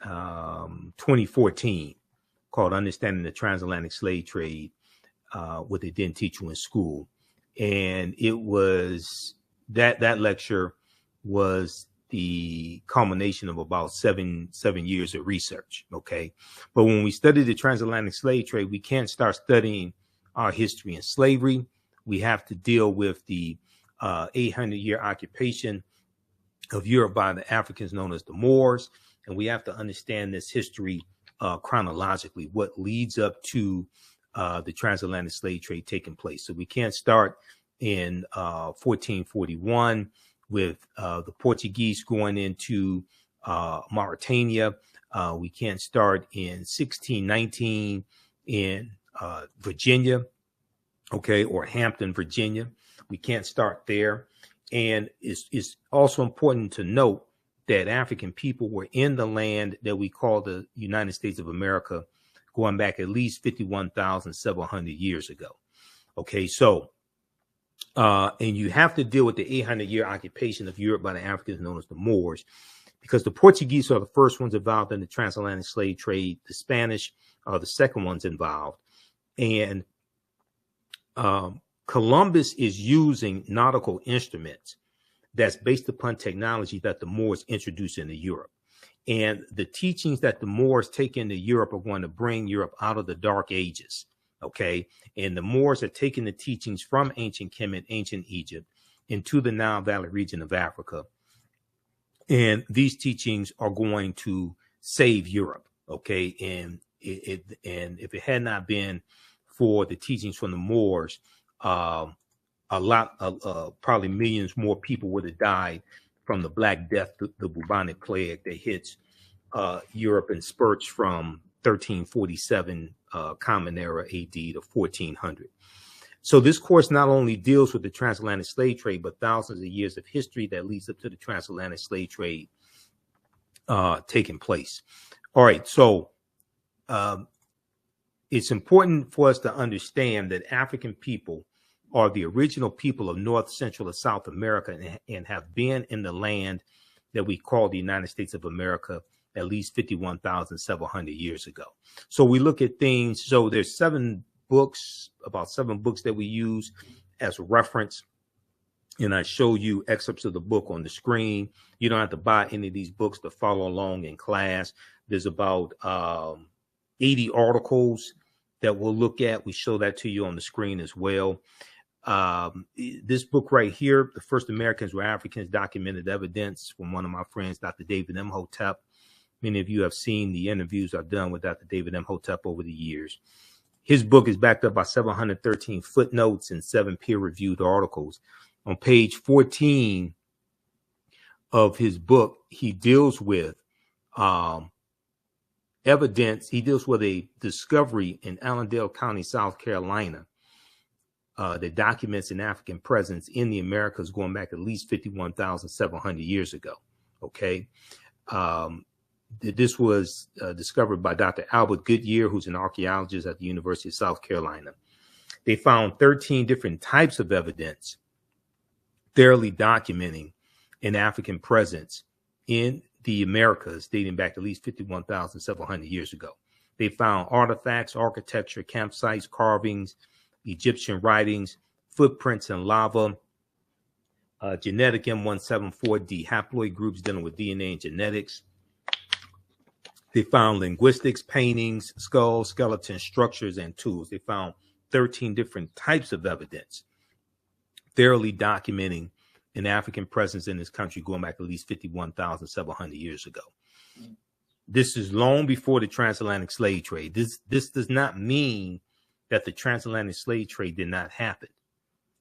2014 called Understanding the Transatlantic Slave Trade, what they didn't teach you in school. And it was that lecture was the culmination of about seven years of research. Okay. But when we study the transatlantic slave trade, we can't start studying our history in slavery. We have to deal with the 800-year occupation of Europe by the Africans known as the Moors. And we have to understand this history chronologically, what leads up to the transatlantic slave trade taking place. So we can't start in 1441 with the Portuguese going into Mauritania. We can't start in 1619 in Virginia, okay, or Hampton, Virginia. We can't start there. And it's also important to note that African people were in the land that we call the United States of America going back at least 51,700 years ago. Okay, so and you have to deal with the 800-year occupation of Europe by the Africans known as the Moors, because the Portuguese are the first ones involved in the transatlantic slave trade. The Spanish are the second ones involved. And Columbus is using nautical instruments that's based upon technology that the Moors introduced into Europe. And the teachings that the Moors take into Europe are going to bring Europe out of the Dark Ages. Okay. And the Moors are taking the teachings from ancient Kemet, ancient Egypt, into the Nile Valley region of Africa. And these teachings are going to save Europe. Okay. And if it had not been for the teachings from the Moors, probably millions more people would have died from the Black Death, the bubonic plague that hits Europe in spurts from 1347 Common Era AD to 1400. So this course not only deals with the transatlantic slave trade, but thousands of years of history that leads up to the transatlantic slave trade taking place. All right, so it's important for us to understand that African people are the original people of North, Central, and South America, and have been in the land that we call the United States of America at least 51,700 years ago. So we look at things. So there's about seven books that we use as a reference. And I show you excerpts of the book on the screen. You don't have to buy any of these books to follow along in class. There's about 80 articles that we'll look at. We show that to you on the screen as well. This book right here, The First Americans Were Africans, Documented Evidence, from one of my friends, Dr. David Imhotep. Many of you have seen the interviews I've done with Dr. David Imhotep over the years. His book is backed up by 713 footnotes and 7 peer-reviewed articles. On page 14 of his book, he deals with evidence. He deals with a discovery in Allendale County, South Carolina, that documents an African presence in the Americas going back at least 51,700 years ago. Okay. This was discovered by Dr. Albert Goodyear, who's an archaeologist at the University of South Carolina. They found 13 different types of evidence thoroughly documenting an African presence in the Americas dating back at least 51,700 years ago. They found artifacts, architecture, campsites, carvings, Egyptian writings, footprints in lava, genetic M174D haploid groups dealing with DNA and genetics. They found linguistics, paintings, skulls, skeletons, structures, and tools. They found 13 different types of evidence thoroughly documenting an African presence in this country going back at least 51,700 years ago. This is long before the transatlantic slave trade. This does not mean that the transatlantic slave trade did not happen.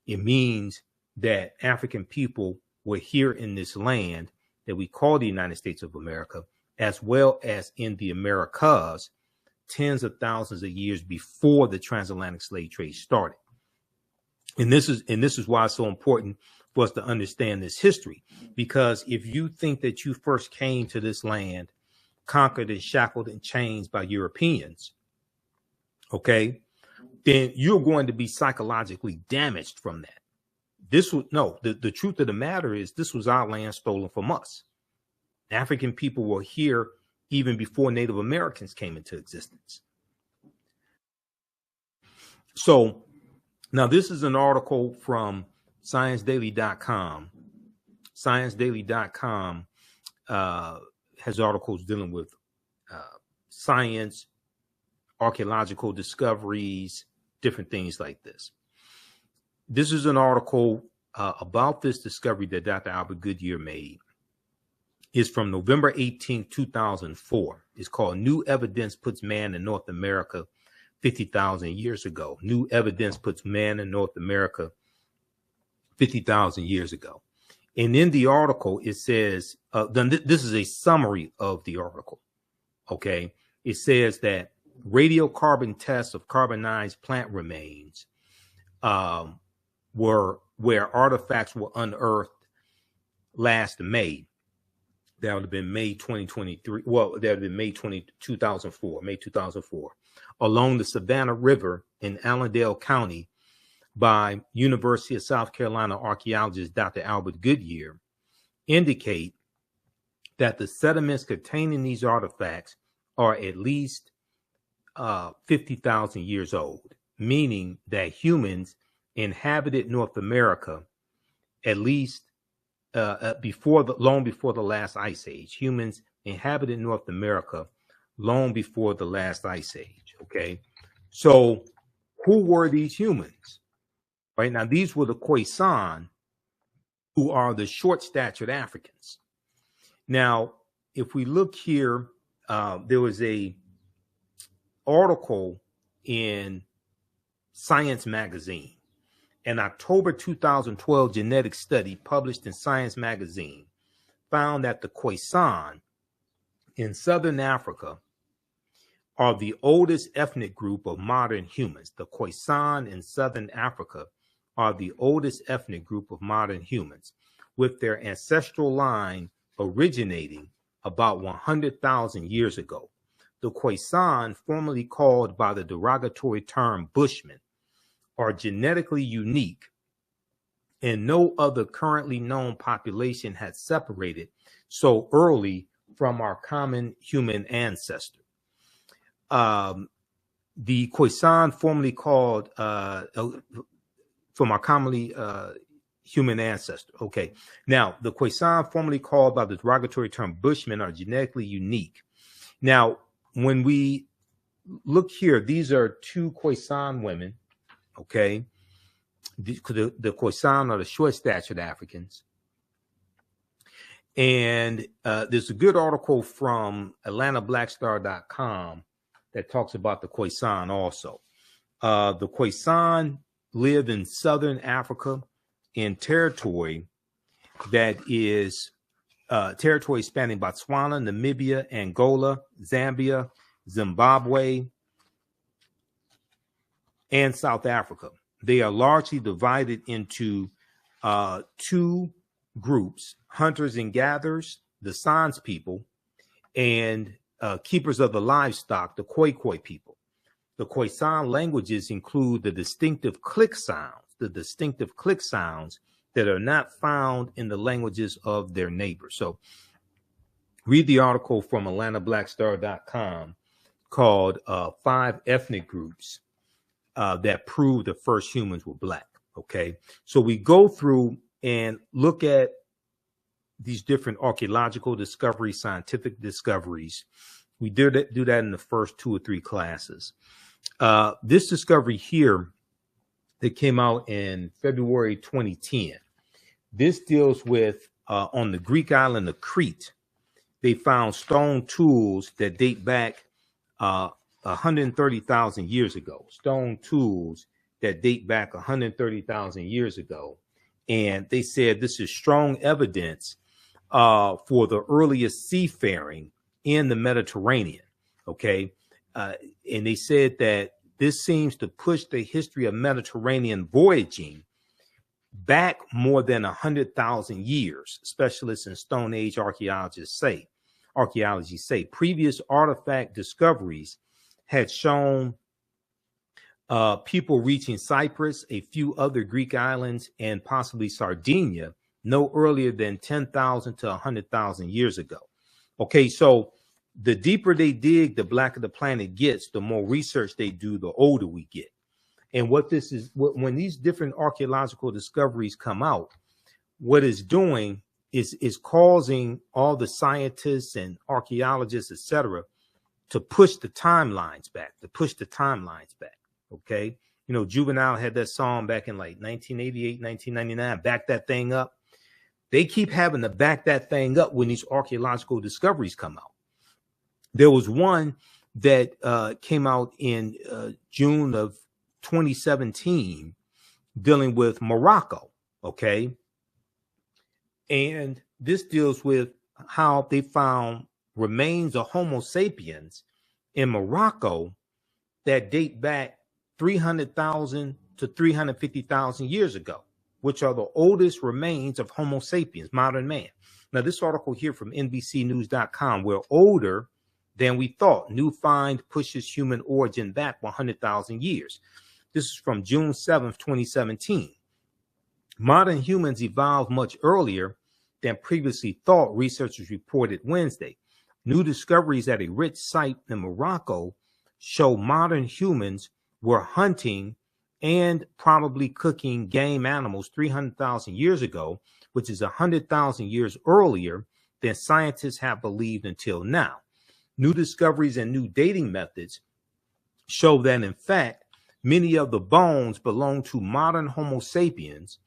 It means that African people were here in this land that we call the United States of America as well as in the Americas tens of thousands of years before the transatlantic slave trade started. And this is why it's so important for us to understand this history, because if you think that you first came to this land conquered and shackled and chained by Europeans, okay, then you're going to be psychologically damaged from that. The truth of the matter is this was our land stolen from us. African people were here even before Native Americans came into existence. So now this is an article from ScienceDaily.com. ScienceDaily.com has articles dealing with science, archaeological discoveries, different things like this. This is an article about this discovery that Dr. Albert Goodyear made. It's from November 18, 2004. It's called New Evidence Puts Man in North America 50,000 years ago. New evidence puts man in North America 50,000 years ago. And in the article, it says, this is a summary of the article. Okay. It says that radiocarbon tests of carbonized plant remains were where artifacts were unearthed last May. That would have been May 2023. Well, that would have been May 2004, along the Savannah River in Allendale County by University of South Carolina archaeologist Dr. Albert Goodyear, indicate that the sediments containing these artifacts are at least 50,000 years old, meaning that humans inhabited North America at least long before the last ice age. Humans inhabited North America long before the last ice age. Okay, so who were these humans? Right now, these were the Khoisan, who are the short-statured Africans. Now, if we look here, there was a article in Science magazine. An October 2012 genetic study published in Science magazine found that the Khoisan in Southern Africa are the oldest ethnic group of modern humans. The Khoisan in Southern Africa are the oldest ethnic group of modern humans, with their ancestral line originating about 100,000 years ago. The Khoisan, formerly called by the derogatory term Bushmen, are genetically unique, and no other currently known population has separated so early from our common human ancestor. The Khoisan, formerly called from our commonly human ancestor. Okay, now the Khoisan, formerly called by the derogatory term Bushmen, are genetically unique. Now, when we look here, these are two Khoisan women. Okay, the Khoisan are the short-statured Africans. And there's a good article from AtlantaBlackStar.com that talks about the Khoisan also. The Khoisan live in Southern Africa in territory that is territory spanning Botswana, Namibia, Angola, Zambia, Zimbabwe, and South Africa. They are largely divided into two groups: hunters and gatherers, the Sans people, and keepers of the livestock, the Khoikhoi people. The Khoisan languages include the distinctive click sounds that are not found in the languages of their neighbors. So read the article from AtlantaBlackStar.com called 5 Ethnic Groups that prove the first humans were Black. Okay, so we go through and look at these different archaeological discoveries, scientific discoveries. We do that in the first 2 or 3 classes. This discovery here that came out in February 2010, this deals with on the Greek island of Crete. They found stone tools that date back 130,000 years ago. Stone tools that date back 130,000 years ago. And they said this is strong evidence for the earliest seafaring in the Mediterranean. Okay. And they said that this seems to push the history of Mediterranean voyaging back more than 100,000 years. Specialists in Stone Age archaeology say previous artifact discoveries had shown people reaching Cyprus, a few other Greek islands, and possibly Sardinia no earlier than 10,000 to 100,000 years ago. Okay, so the deeper they dig, the blacker the planet gets, the more research they do, the older we get. And what this is, when these different archaeological discoveries come out, what it's doing is causing all the scientists and archaeologists, etc., to push the timelines back, Okay. You know, Juvenile had that song back in like 1988, 1999, back that thing up. They keep having to back that thing up when these archaeological discoveries come out. There was one that came out in June of 2017 dealing with Morocco. Okay. And this deals with how they found remains of Homo sapiens in Morocco that date back 300,000 to 350,000 years ago, which are the oldest remains of Homo sapiens, modern man. Now, this article here from NBCnews.com, we're older than we thought. New find pushes human origin back 100,000 years. This is from June 7th, 2017. Modern humans evolved much earlier than previously thought, researchers reported Wednesday. New discoveries at a rich site in Morocco show modern humans were hunting and probably cooking game animals 300,000 years ago, which is 100,000 years earlier than scientists have believed until now. New discoveries and new dating methods show that, in fact, many of the bones belong to modern Homo sapiens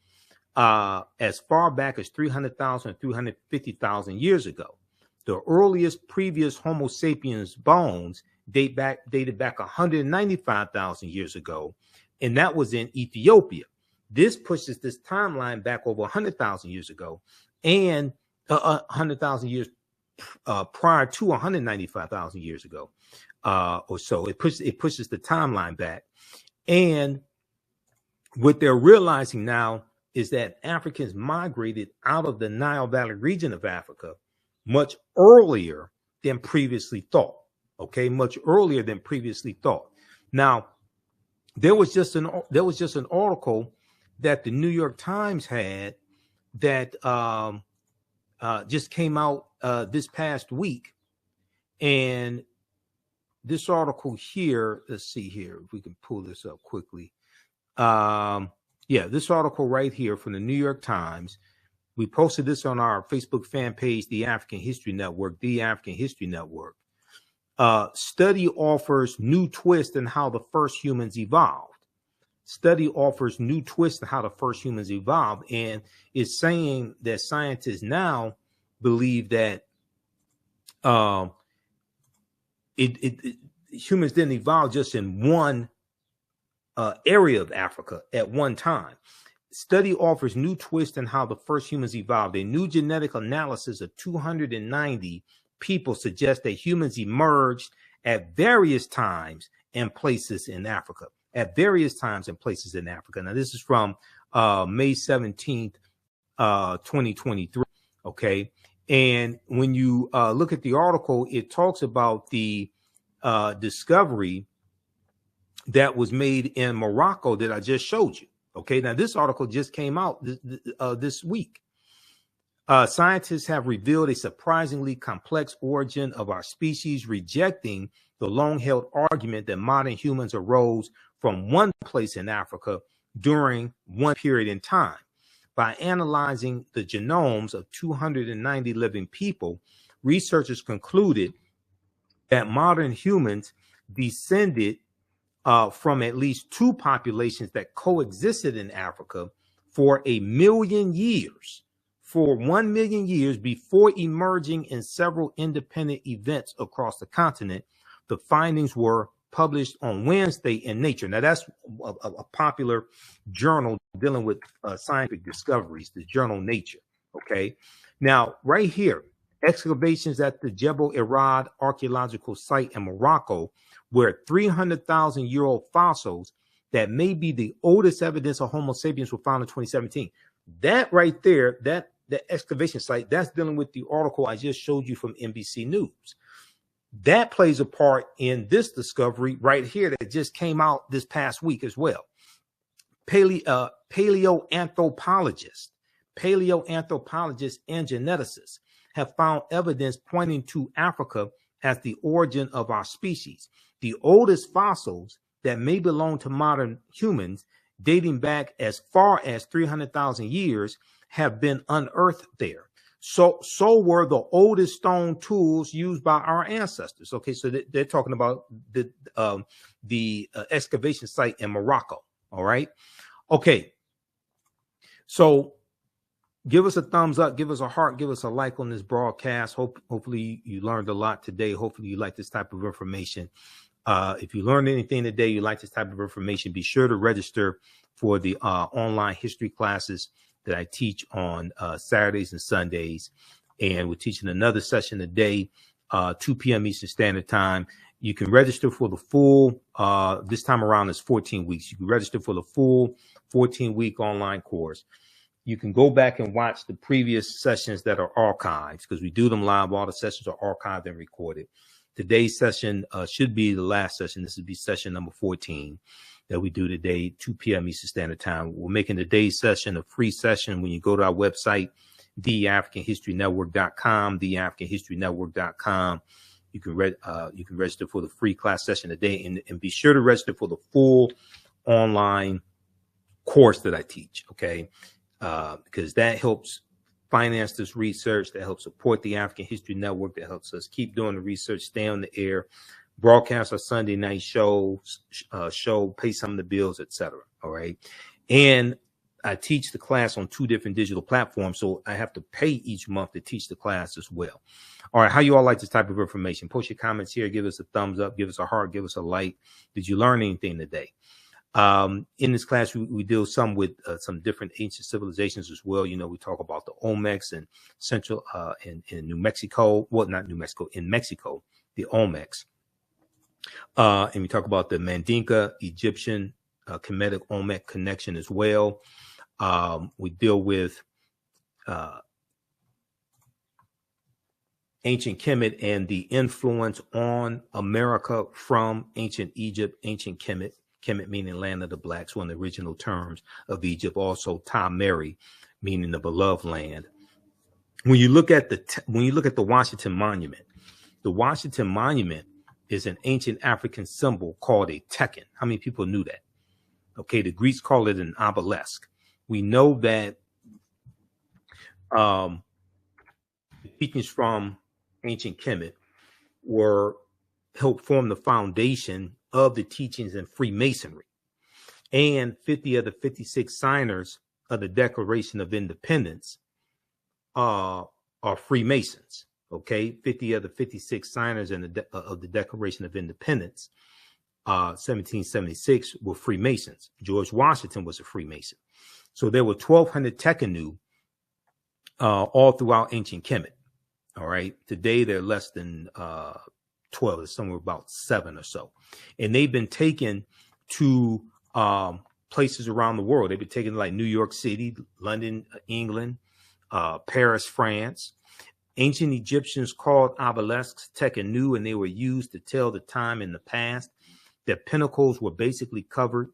as far back as 300,000 and 350,000 years ago. The earliest previous Homo sapiens bones dated back 195,000 years ago, and that was in Ethiopia. This pushes this timeline back over 100,000 years ago, and 100,000 years prior to 195,000 years ago, or so. It pushes the timeline back, and what they're realizing now is that Africans migrated out of the Nile Valley region of Africa much earlier than previously thought. Okay, much earlier than previously thought. Now, there was just an article that the New York Times had that just came out this past week, and this article here. Let's see here if we can pull this up quickly. This article right here from the New York Times. We posted this on our Facebook fan page, The African History Network, The African History Network. Study offers new twist in how the first humans evolved. Study offers new twist in how the first humans evolved, and is saying that scientists now believe that humans didn't evolve just in one area of Africa at one time. Study offers new twist in how the first humans evolved. A new genetic analysis of 290 people suggests that humans emerged at various times and places in Africa. Now, this is from May 17th, 2023. Okay. And when you look at the article, it talks about the discovery that was made in Morocco that I just showed you. Okay. Now, this article just came out this week. Scientists have revealed a surprisingly complex origin of our species, rejecting the long-held argument that modern humans arose from one place in Africa during one period in time. By analyzing the genomes of 290 living people, researchers concluded that modern humans descended from at least two populations that coexisted in Africa for 1 million years. For 1 million years before emerging in several independent events across the continent. The findings were published on Wednesday in Nature. Now, that's a popular journal dealing with scientific discoveries, the journal Nature. Okay. Now, right here, excavations at the Jebel Irad archaeological site in Morocco, where 300,000-year-old fossils that may be the oldest evidence of Homo sapiens were found in 2017. That right there, that excavation site, that's dealing with the article I just showed you from NBC News. That plays a part in this discovery right here that just came out this past week as well. Paleoanthropologists and geneticists have found evidence pointing to Africa as the origin of our species. The oldest fossils that may belong to modern humans, dating back as far as 300,000 years, have been unearthed there. So were the oldest stone tools used by our ancestors. Okay, so they're talking about the excavation site in Morocco. All right. Okay. So give us a thumbs up, give us a heart, give us a like on this broadcast. Hopefully you learned a lot today. Hopefully you like this type of information. If you learned anything today, you like this type of information, be sure to register for the online history classes that I teach on Saturdays and Sundays. And we're teaching another session today, 2 p.m. Eastern Standard Time. You can register for the full, this time around it's 14 weeks. You can register for the full 14-week online course. You can go back and watch the previous sessions that are archived, because we do them live. All the sessions are archived and recorded. Today's session should be the last session. This would be session number 14 that we do today, 2 p.m. Eastern Standard Time. We're making today's session a free session. When you go to our website, TheAfricanHistoryNetwork.com, TheAfricanHistoryNetwork.com, you can register for the free class session today, and be sure to register for the full online course that I teach. Okay. Because that helps finance this research, that helps support the African History Network, that helps us keep doing the research, stay on the air, broadcast our Sunday night shows, pay some of the bills, etc. All right. And I teach the class on 2 different digital platforms, so I have to pay each month to teach the class as well. All right. How you all like this type of information? Post your comments here. Give us a thumbs up. Give us a heart. Give us a like. Did you learn anything today? In this class, we deal some with some different ancient civilizations as well. You know, we talk about the Olmecs and Central in New Mexico. Well, not New Mexico, in Mexico, the Olmecs. And we talk about the Mandinka, Egyptian, Kemetic Olmec connection as well. We deal with ancient Kemet and the influence on America from ancient Egypt, ancient Kemet. Kemet meaning land of the blacks, one of the original terms of Egypt. Also, Ta Meri, meaning the beloved land. When you look at the Washington Monument is an ancient African symbol called a tekken. How many people knew that? Okay, the Greeks call it an obelisk. We know that the teachings from ancient Kemet helped form the foundation of the teachings in Freemasonry, and 50 of the 56 signers of the Declaration of Independence are Freemasons. Okay, 50 of the 56 signers of the Declaration of Independence, 1776, were Freemasons. George Washington was a Freemason. So there were 1,200 Tekenu all throughout ancient Kemet. All right, today they're less than 12, it's somewhere about 7 or so. And they've been taken to places around the world. They've been taken to like New York City, London, England, Paris, France. Ancient Egyptians called obelisks tekenu, and they were used to tell the time in the past. Their pinnacles were basically covered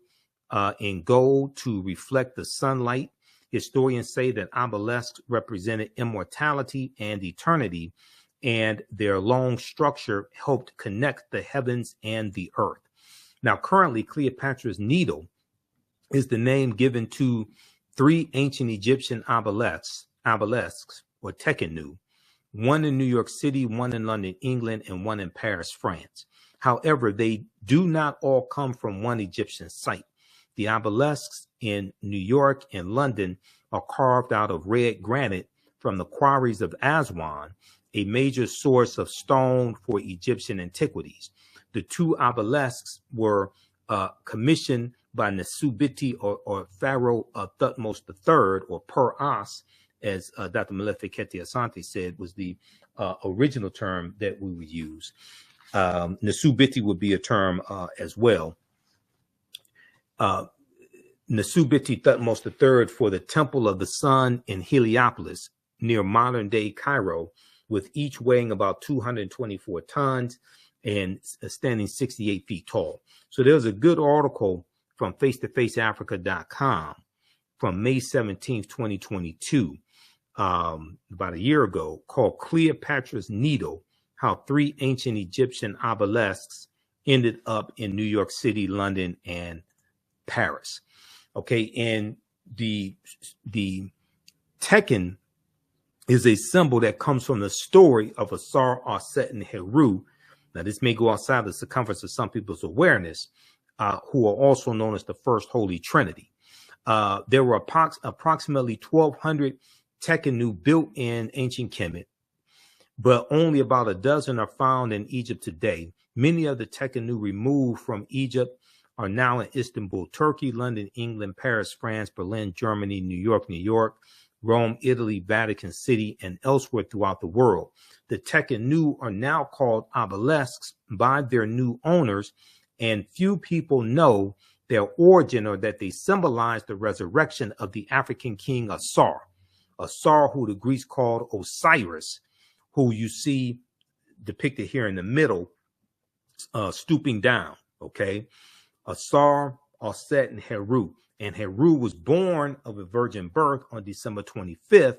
in gold to reflect the sunlight. Historians say that obelisks represented immortality and eternity, and their long structure helped connect the heavens and the earth. Now, currently, Cleopatra's Needle is the name given to 3 ancient Egyptian obelisks or tekenu, one in New York City, one in London, England, and one in Paris, France. However, they do not all come from one Egyptian site. The obelisks in New York and London are carved out of red granite from the quarries of Aswan, a major source of stone for Egyptian antiquities. The 2 obelisks were commissioned by Nesubiti or Pharaoh Thutmose III, or Per-As, as Dr. Molefi Kete Asante said, was the original term that we would use. Nasubiti would be a term as well. Nasubiti Thutmose III for the Temple of the Sun in Heliopolis, near modern-day Cairo, with each weighing about 224 tons and standing 68 feet tall. So there's a good article from face-to-faceafrica.com from May 17th, 2022, about a year ago, called Cleopatra's Needle, How 3 Ancient Egyptian Obelisks Ended Up in New York City, London, and Paris. Okay, and the Tekken is a symbol that comes from the story of Asar, Aset, and Heru. Now, this may go outside the circumference of some people's awareness, who are also known as the First Holy Trinity. There were approximately 1,200 Tekkenu built in ancient Kemet, but only about a dozen are found in Egypt today. Many of the Tekkenu removed from Egypt are now in Istanbul, Turkey, London, England, Paris, France, Berlin, Germany, New York, Rome, Italy, Vatican City, and elsewhere throughout the world. The Tekkenu are now called obelisks by their new owners, and few people know their origin or that they symbolize the resurrection of the African king Asar, who the Greeks called Osiris, who you see depicted here in the middle, stooping down, okay? Asar, Aset, and Heru. And Heru was born of a virgin birth on December 25th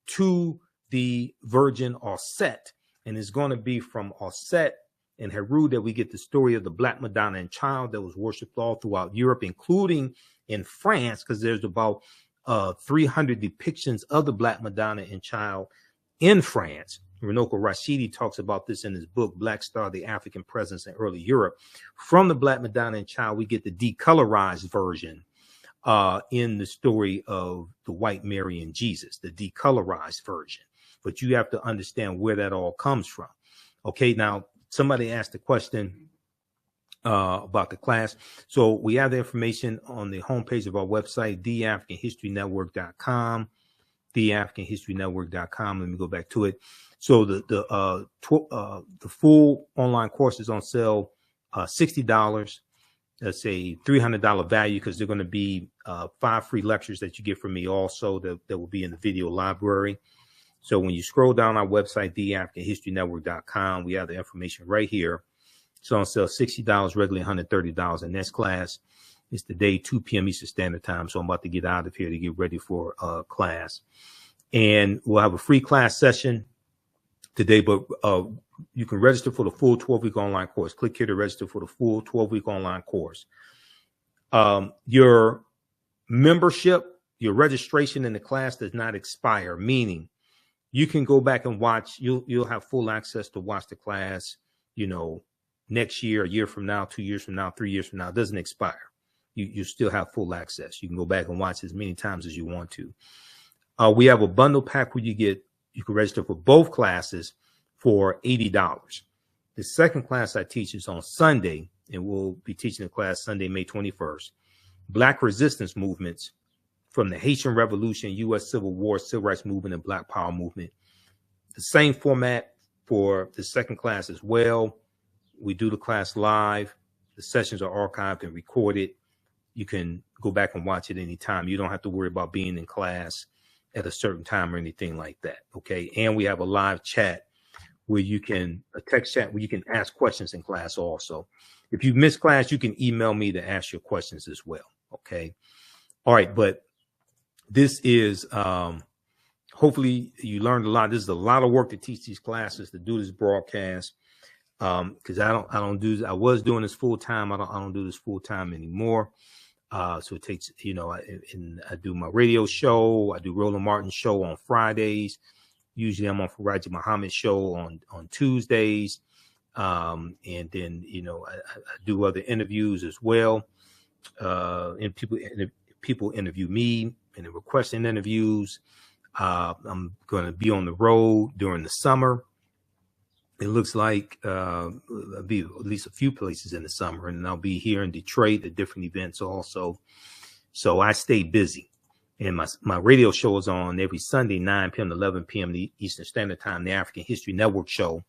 to the virgin Aset. And it's going to be from Aset and Heru that we get the story of the Black Madonna and Child that was worshipped all throughout Europe, including in France, because there's about 300 depictions of the Black Madonna and Child in France. Runoko Rashidi talks about this in his book, Black Star, the African Presence in Early Europe. From the Black Madonna and Child, we get the decolorized version in the story of the White Mary and Jesus, the decolorized version. But you have to understand where that all comes from. Okay, now somebody asked a question about the class. So we have the information on the homepage of our website, TheAfricanHistoryNetwork.com, TheAfricanHistoryNetwork.com. Let me go back to it. So the full online course is on sale, $60. That's a $300 value because they're going to be 5 free lectures that you get from me also that will be in the video library. So when you scroll down our website, TheAfricanHistoryNetwork.com, we have the information right here. It's on sale $60, regularly $130. The next class is today, 2 p.m. Eastern Standard Time. So I'm about to get out of here to get ready for class. And we'll have a free class session today, but you can register for the full 12-week online course. Click here to register for the full 12-week online course. Your membership, your registration in the class does not expire, meaning you can go back and watch. You'll have full access to watch the class, next year, a year from now, 2 years from now, 3 years from now. It doesn't expire. You still have full access. You can go back and watch as many times as you want to. We have a bundle pack where you can register for both classes for $80. The second class I teach is on Sunday, and we'll be teaching the class Sunday, May 21st. Black resistance movements from the Haitian Revolution, U.S. Civil War, Civil Rights Movement, and Black Power Movement. The same format for the second class as well. We do the class live. The sessions are archived and recorded. You can go back and watch it anytime. You don't have to worry about being in class at a certain time or anything like that. Okay. And we have a live chat where a text chat where you can ask questions in class also. If you miss class, you can email me to ask your questions as well. Okay. All right. But this is, hopefully you learned a lot. This is a lot of work to teach these classes, to do this broadcast. Because I was doing this full time. I don't do this full time anymore. So it takes, I do my radio show. I do Roland Martin's show on Fridays. Usually I'm on Faraji Muhammad's show on Tuesdays. And then, I do other interviews as well. And people interview me and requesting interviews. I'm going to be on the road during the summer. It looks like I'll be at least a few places in the summer, and I'll be here in Detroit at different events also. So I stay busy. And my radio show is on every Sunday, 9 p.m. to 11 p.m. Eastern Standard Time, the African History Network show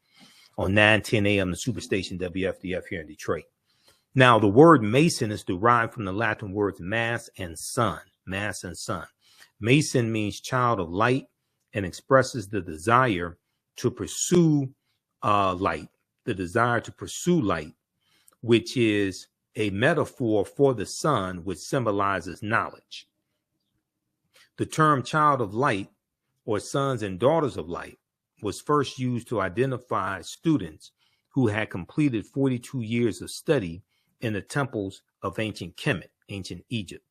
on 9:10 a.m. the Superstation WFDF here in Detroit. Now, the word Mason is derived from the Latin words mass and sun. Mass and sun. Mason means child of light and expresses the desire to pursue light, the desire to pursue light, which is a metaphor for the sun, which symbolizes knowledge. The term child of light, or sons and daughters of light, was first used to identify students who had completed 42 years of study in the temples of ancient Kemet, ancient Egypt.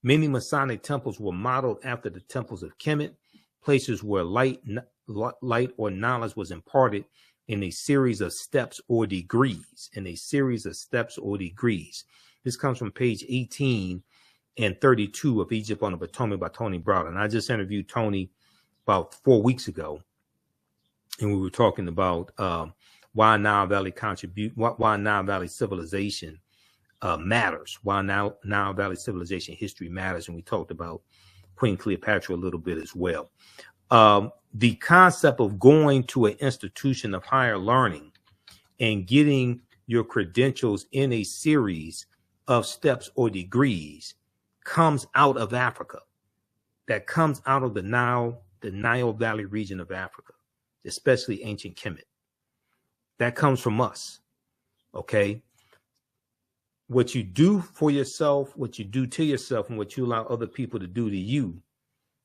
Many Masonic temples were modeled after the temples of Kemet, places where light or knowledge was imparted in a series of steps or degrees. This comes from page 18 and 32 of Egypt on the Potomac by Tony Browder. And I just interviewed Tony about 4 weeks ago, and we were talking about why Nile Valley civilization matters, why Nile Valley civilization history matters, and we talked about Queen Cleopatra a little bit as well. The concept of going to an institution of higher learning and getting your credentials in a series of steps or degrees comes out of Africa. That comes out of the Nile Valley region of Africa, especially ancient Kemet. That comes from us. Okay. What you do for yourself, what you do to yourself, and what you allow other people to do to you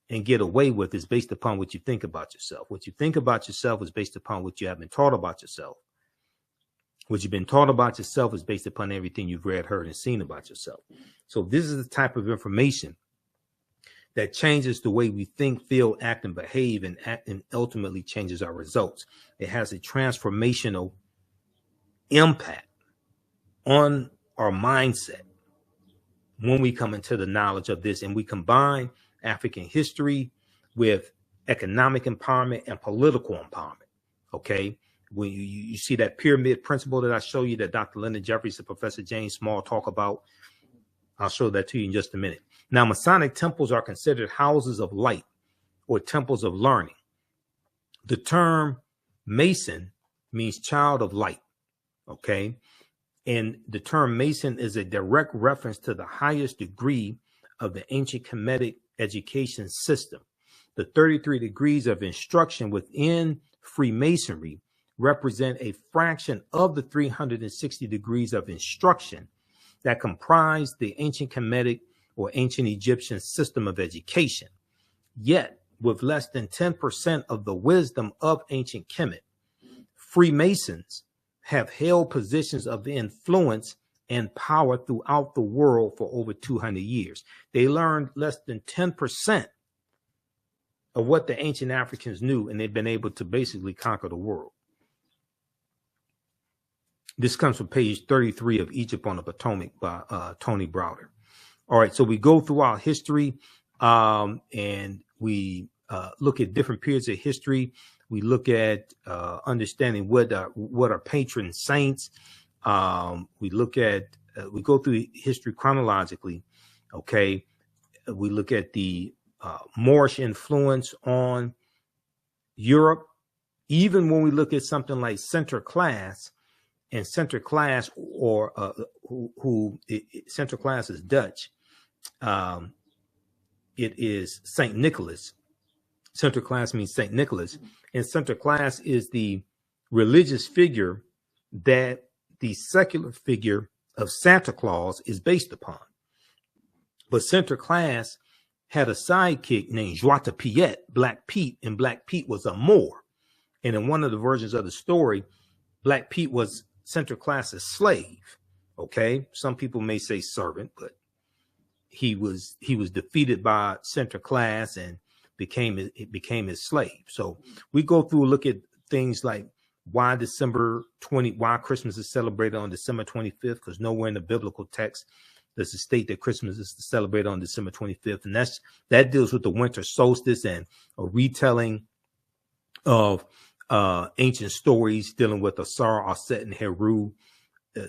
and get away with is based upon what you think about yourself. What you think about yourself is based upon what you have been taught about yourself. What you've been taught about yourself is based upon everything you've read, heard, and seen about yourself. So this is the type of information that changes the way we think, feel, act, and behave, and ultimately changes our results. It has a transformational impact on our mindset when we come into the knowledge of this, and we combine African history with economic empowerment and political empowerment. Okay. When you see that pyramid principle that I show you that Dr. Lyndon Jeffries and Professor James Small talk about, I'll show that to you in just a minute. Now, Masonic temples are considered houses of light or temples of learning. The term Mason means child of light. Okay. And the term Mason is a direct reference to the highest degree of the ancient Kemetic education system. The 33 degrees of instruction within Freemasonry represent a fraction of the 360 degrees of instruction that comprise the ancient Kemetic or ancient Egyptian system of education. Yet, with less than 10% of the wisdom of ancient Kemet, Freemasons have held positions of influence and power throughout the world for over 200 years. They learned less than 10% of what the ancient Africans knew, and they've been able to basically conquer the world. This comes from page 33 of Egypt on the Potomac by Tony Browder. All right, so we go through our history and we look at different periods of history. We look at understanding what are patron saints. We look at, we go through history chronologically. Okay. We look at the Moorish influence on Europe. Even when we look at something like center class, and center class, or center class is Dutch. It is St. Nicholas. Center class means St. Nicholas. And center class is the religious figure that the secular figure of Santa Claus is based upon. But center class had a sidekick named Jada Pinkett, Black Pete, and Black Pete was a Moor. And in one of the versions of the story, Black Pete was center class's slave. Okay. Some people may say servant, but he was defeated by center class and became his slave. So we go through, look at things like why Christmas is celebrated on December 25th, because nowhere in the biblical text does it state that Christmas is celebrated on December 25th. And that deals with the winter solstice and a retelling of ancient stories dealing with Asar, Aset, and Heru,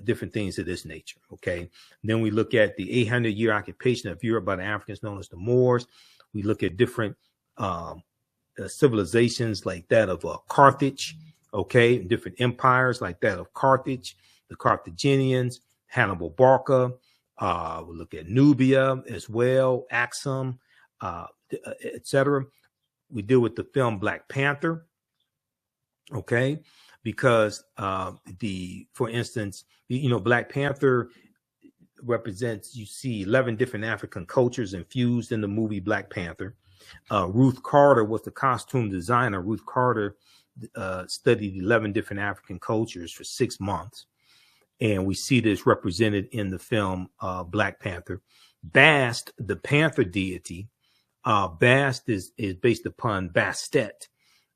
different things of this nature. Okay. Then we look at the 800-year occupation of Europe by the Africans known as the Moors. We look at different civilizations like that of Carthage, okay, different empires like that of Carthage, the Carthaginians, Hannibal Barca. We look at Nubia as well, Axum, etc. We deal with the film Black Panther, okay, because for instance, Black Panther represents, you see 11 different African cultures infused in the movie Black Panther. Ruth Carter was the costume designer. Ruth Carter studied 11 different African cultures for 6 months. And we see this represented in the film Black Panther. Bast, the panther deity, Bast is based upon Bastet.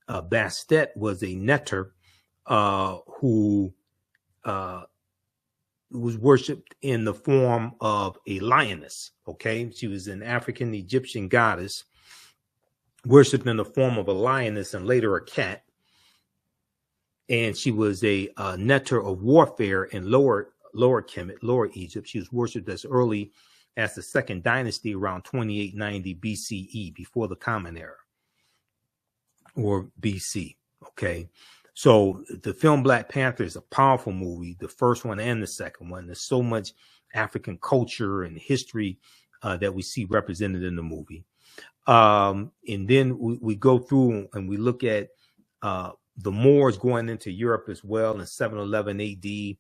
Bastet was a netter who was worshipped in the form of a lioness. Okay, she was an African Egyptian goddess worshipped in the form of a lioness and later a cat. And she was a netter of warfare in lower Kemet, lower Egypt. She was worshipped as early as the Second Dynasty around 2890 BCE, before the Common Era, or BC. Okay. So the film Black Panther is a powerful movie, the first one and the second one. There's so much African culture and history that we see represented in the movie. And then we go through and we look at the Moors going into Europe as well in 711 AD,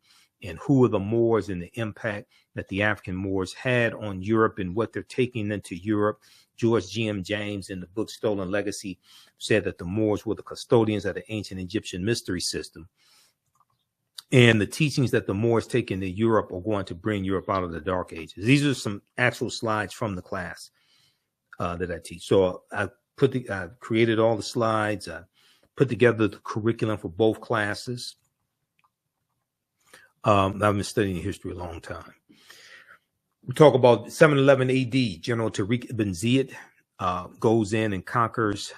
and who are the Moors and the impact that the African Moors had on Europe and what they're taking into Europe. George G.M. James, in the book Stolen Legacy, said that the Moors were the custodians of the ancient Egyptian mystery system. And the teachings that the Moors take into Europe are going to bring Europe out of the Dark Ages. These are some actual slides from the class that I teach. So I created all the slides. I put together the curriculum for both classes. I've been studying history a long time. We talk about 711 AD. General Tariq ibn Ziyad goes in and conquers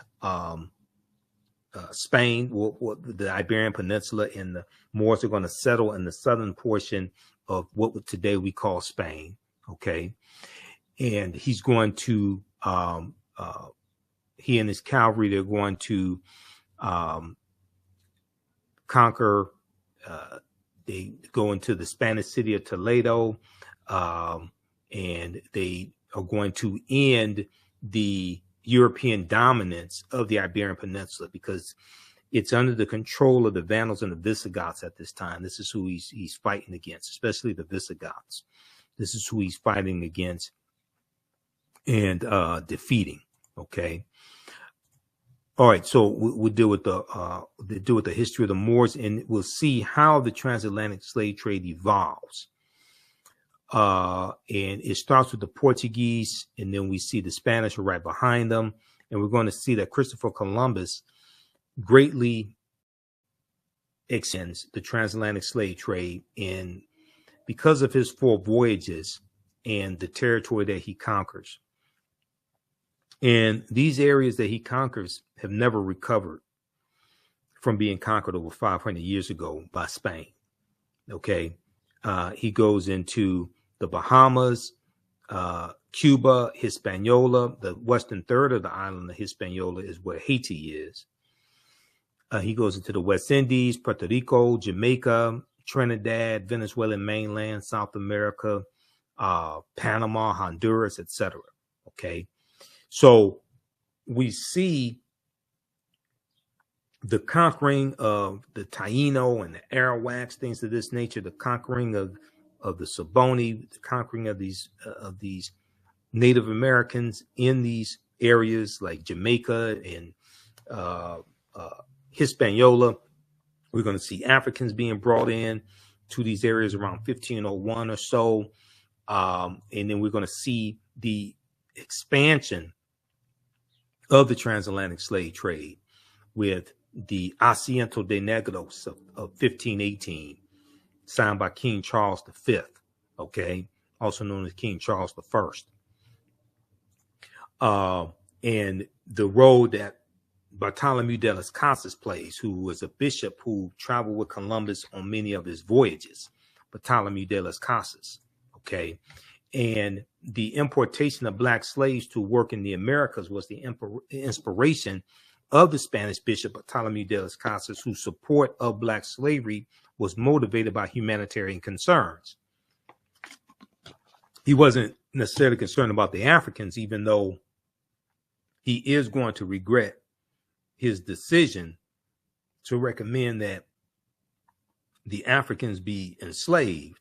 Spain, the Iberian Peninsula, and the Moors are going to settle in the southern portion of what today we call Spain. Okay. And he's going to, he and his cavalry, they're going to conquer, they go into the Spanish city of Toledo, and they are going to end the European dominance of the Iberian Peninsula, because it's under the control of the Vandals and the Visigoths at this time. This is who he's fighting against, especially the Visigoths. This is who he's fighting against and defeating. Okay. All right, so we'll deal with the history of the Moors, and we'll see how the transatlantic slave trade evolves. And it starts with the Portuguese, and then we see the Spanish are right behind them, and we're going to see that Christopher Columbus greatly extends the transatlantic slave trade, and because of his 4 voyages and the territory that he conquers. And these areas that he conquers have never recovered from being conquered over 500 years ago by Spain. Okay. He goes into the Bahamas, Cuba, Hispaniola. The western third of the island of Hispaniola is where Haiti is. He goes into the West Indies, Puerto Rico, Jamaica, Trinidad, Venezuelan mainland, South America, Panama, Honduras, etc. Okay. So we see the conquering of the Taino and the Arawaks, things of this nature, the conquering of the Soboni, the conquering of these Native Americans in these areas like Jamaica and Hispaniola. We're going to see Africans being brought in to these areas around 1501 or so. And then we're going to see the expansion of the transatlantic slave trade with the Asiento de Negros of 1518, signed by King Charles V, okay, also known as King Charles I. And the role that Bartholomew de las Casas plays, who was a bishop who traveled with Columbus on many of his voyages, Bartholomew de las Casas, okay. And the importation of black slaves to work in the Americas was the inspiration of the Spanish Bishop Bartolome de las Casas, whose support of black slavery was motivated by humanitarian concerns. He wasn't necessarily concerned about the Africans, even though he is going to regret his decision to recommend that the Africans be enslaved.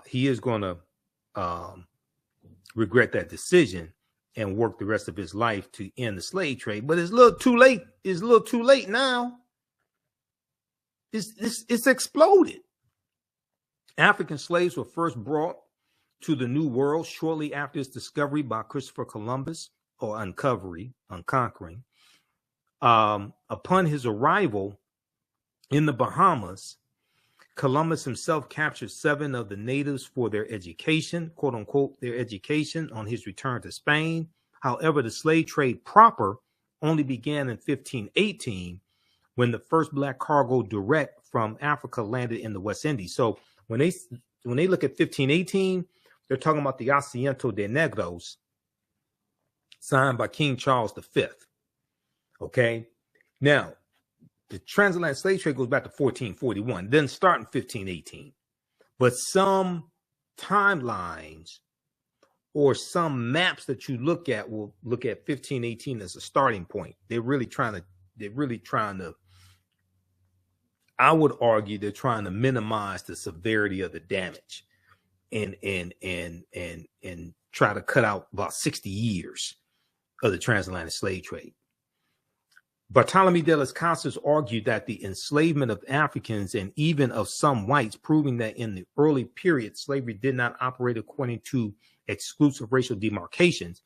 He is going to regret that decision and work the rest of his life to end the slave trade. But it's a little too late. It's a little too late now. It's exploded. African slaves were first brought to the New World shortly after its discovery by Christopher Columbus, or unconquering. Upon his arrival in the Bahamas, Columbus himself captured 7 of the natives for their education, quote unquote, their education on his return to Spain. However, the slave trade proper only began in 1518, when the first black cargo direct from Africa landed in the West Indies. So when they look at 1518, they're talking about the Asiento de Negros, signed by King Charles V. Okay, now the transatlantic slave trade goes back to 1441, then start in 1518. But some timelines or some maps that you look at will look at 1518 as a starting point. They're really trying to, I would argue they're trying to minimize the severity of the damage and try to cut out about 60 years of the transatlantic slave trade. Bartolome de las Casas argued that the enslavement of Africans and even of some whites, proving that in the early period, slavery did not operate according to exclusive racial demarcations,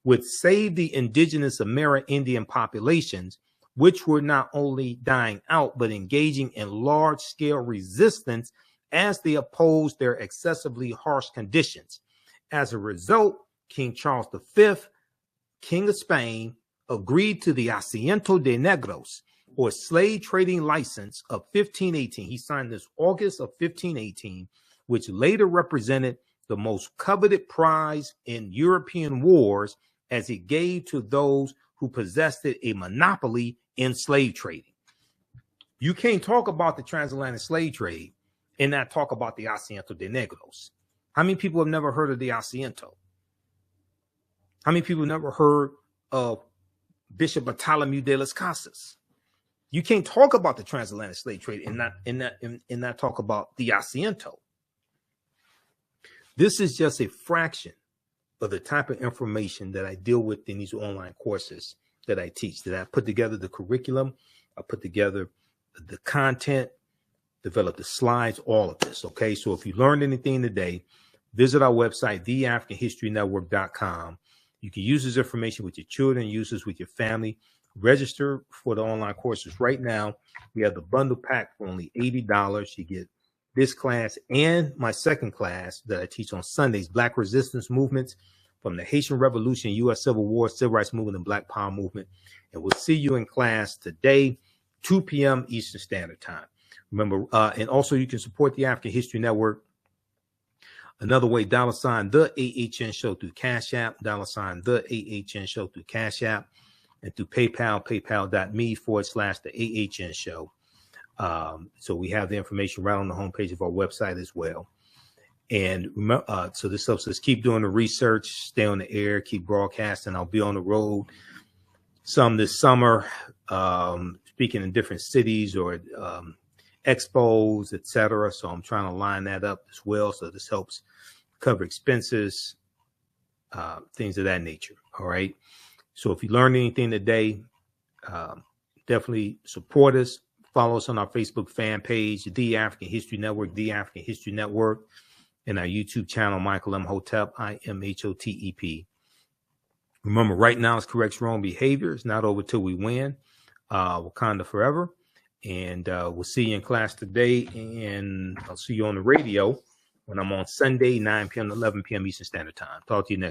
would save the indigenous Amerindian populations, which were not only dying out, but engaging in large-scale resistance as they opposed their excessively harsh conditions. As a result, King Charles V, King of Spain, agreed to the Asiento de Negros, or slave trading license of 1518. He signed this August of 1518, which later represented the most coveted prize in European wars, as it gave to those who possessed it a monopoly in slave trading. You can't talk about the transatlantic slave trade and not talk about the Asiento de Negros. How many people have never heard of the Asiento? How many people have never heard of Bishop Bartolome de las Casas? You can't talk about the transatlantic slave trade and not talk about the Asiento. This is just a fraction of the type of information that I deal with in these online courses that I teach, that I put together the curriculum, I put together the content, develop the slides, all of this. Okay. So if you learned anything today, visit our website, TheAfricanHistoryNetwork.com. You can use this information with your children, use this with your family. Register for the online courses right now. We have the bundle pack for only $80. You get this class and my second class that I teach on Sundays, Black Resistance Movements from the Haitian Revolution, U.S. Civil War, Civil Rights Movement, and Black Power Movement. And we'll see you in class today, 2 p.m. Eastern Standard Time. Remember, and also you can support the African History Network another way, $ the AHN Show through Cash App, $ the AHN Show through Cash App, and through PayPal, paypal.me/the AHN Show. So we have the information right on the homepage of our website as well. And so this helps us keep doing the research, stay on the air, keep broadcasting. I'll be on the road some this summer, speaking in different cities or expos, etc. So I'm trying to line that up as well. So this helps cover expenses, things of that nature. All right. So if you learned anything today, definitely support us. Follow us on our Facebook fan page, The African History Network, The African History Network, and our YouTube channel, Michael Imhotep, IMHOTEP. Remember, right now it's correct wrong behavior. It's not over till we win. Wakanda forever. And we'll see you in class today, and I'll see you on the radio when I'm on Sunday, 9 p.m. to 11 p.m. Eastern Standard Time. Talk to you next.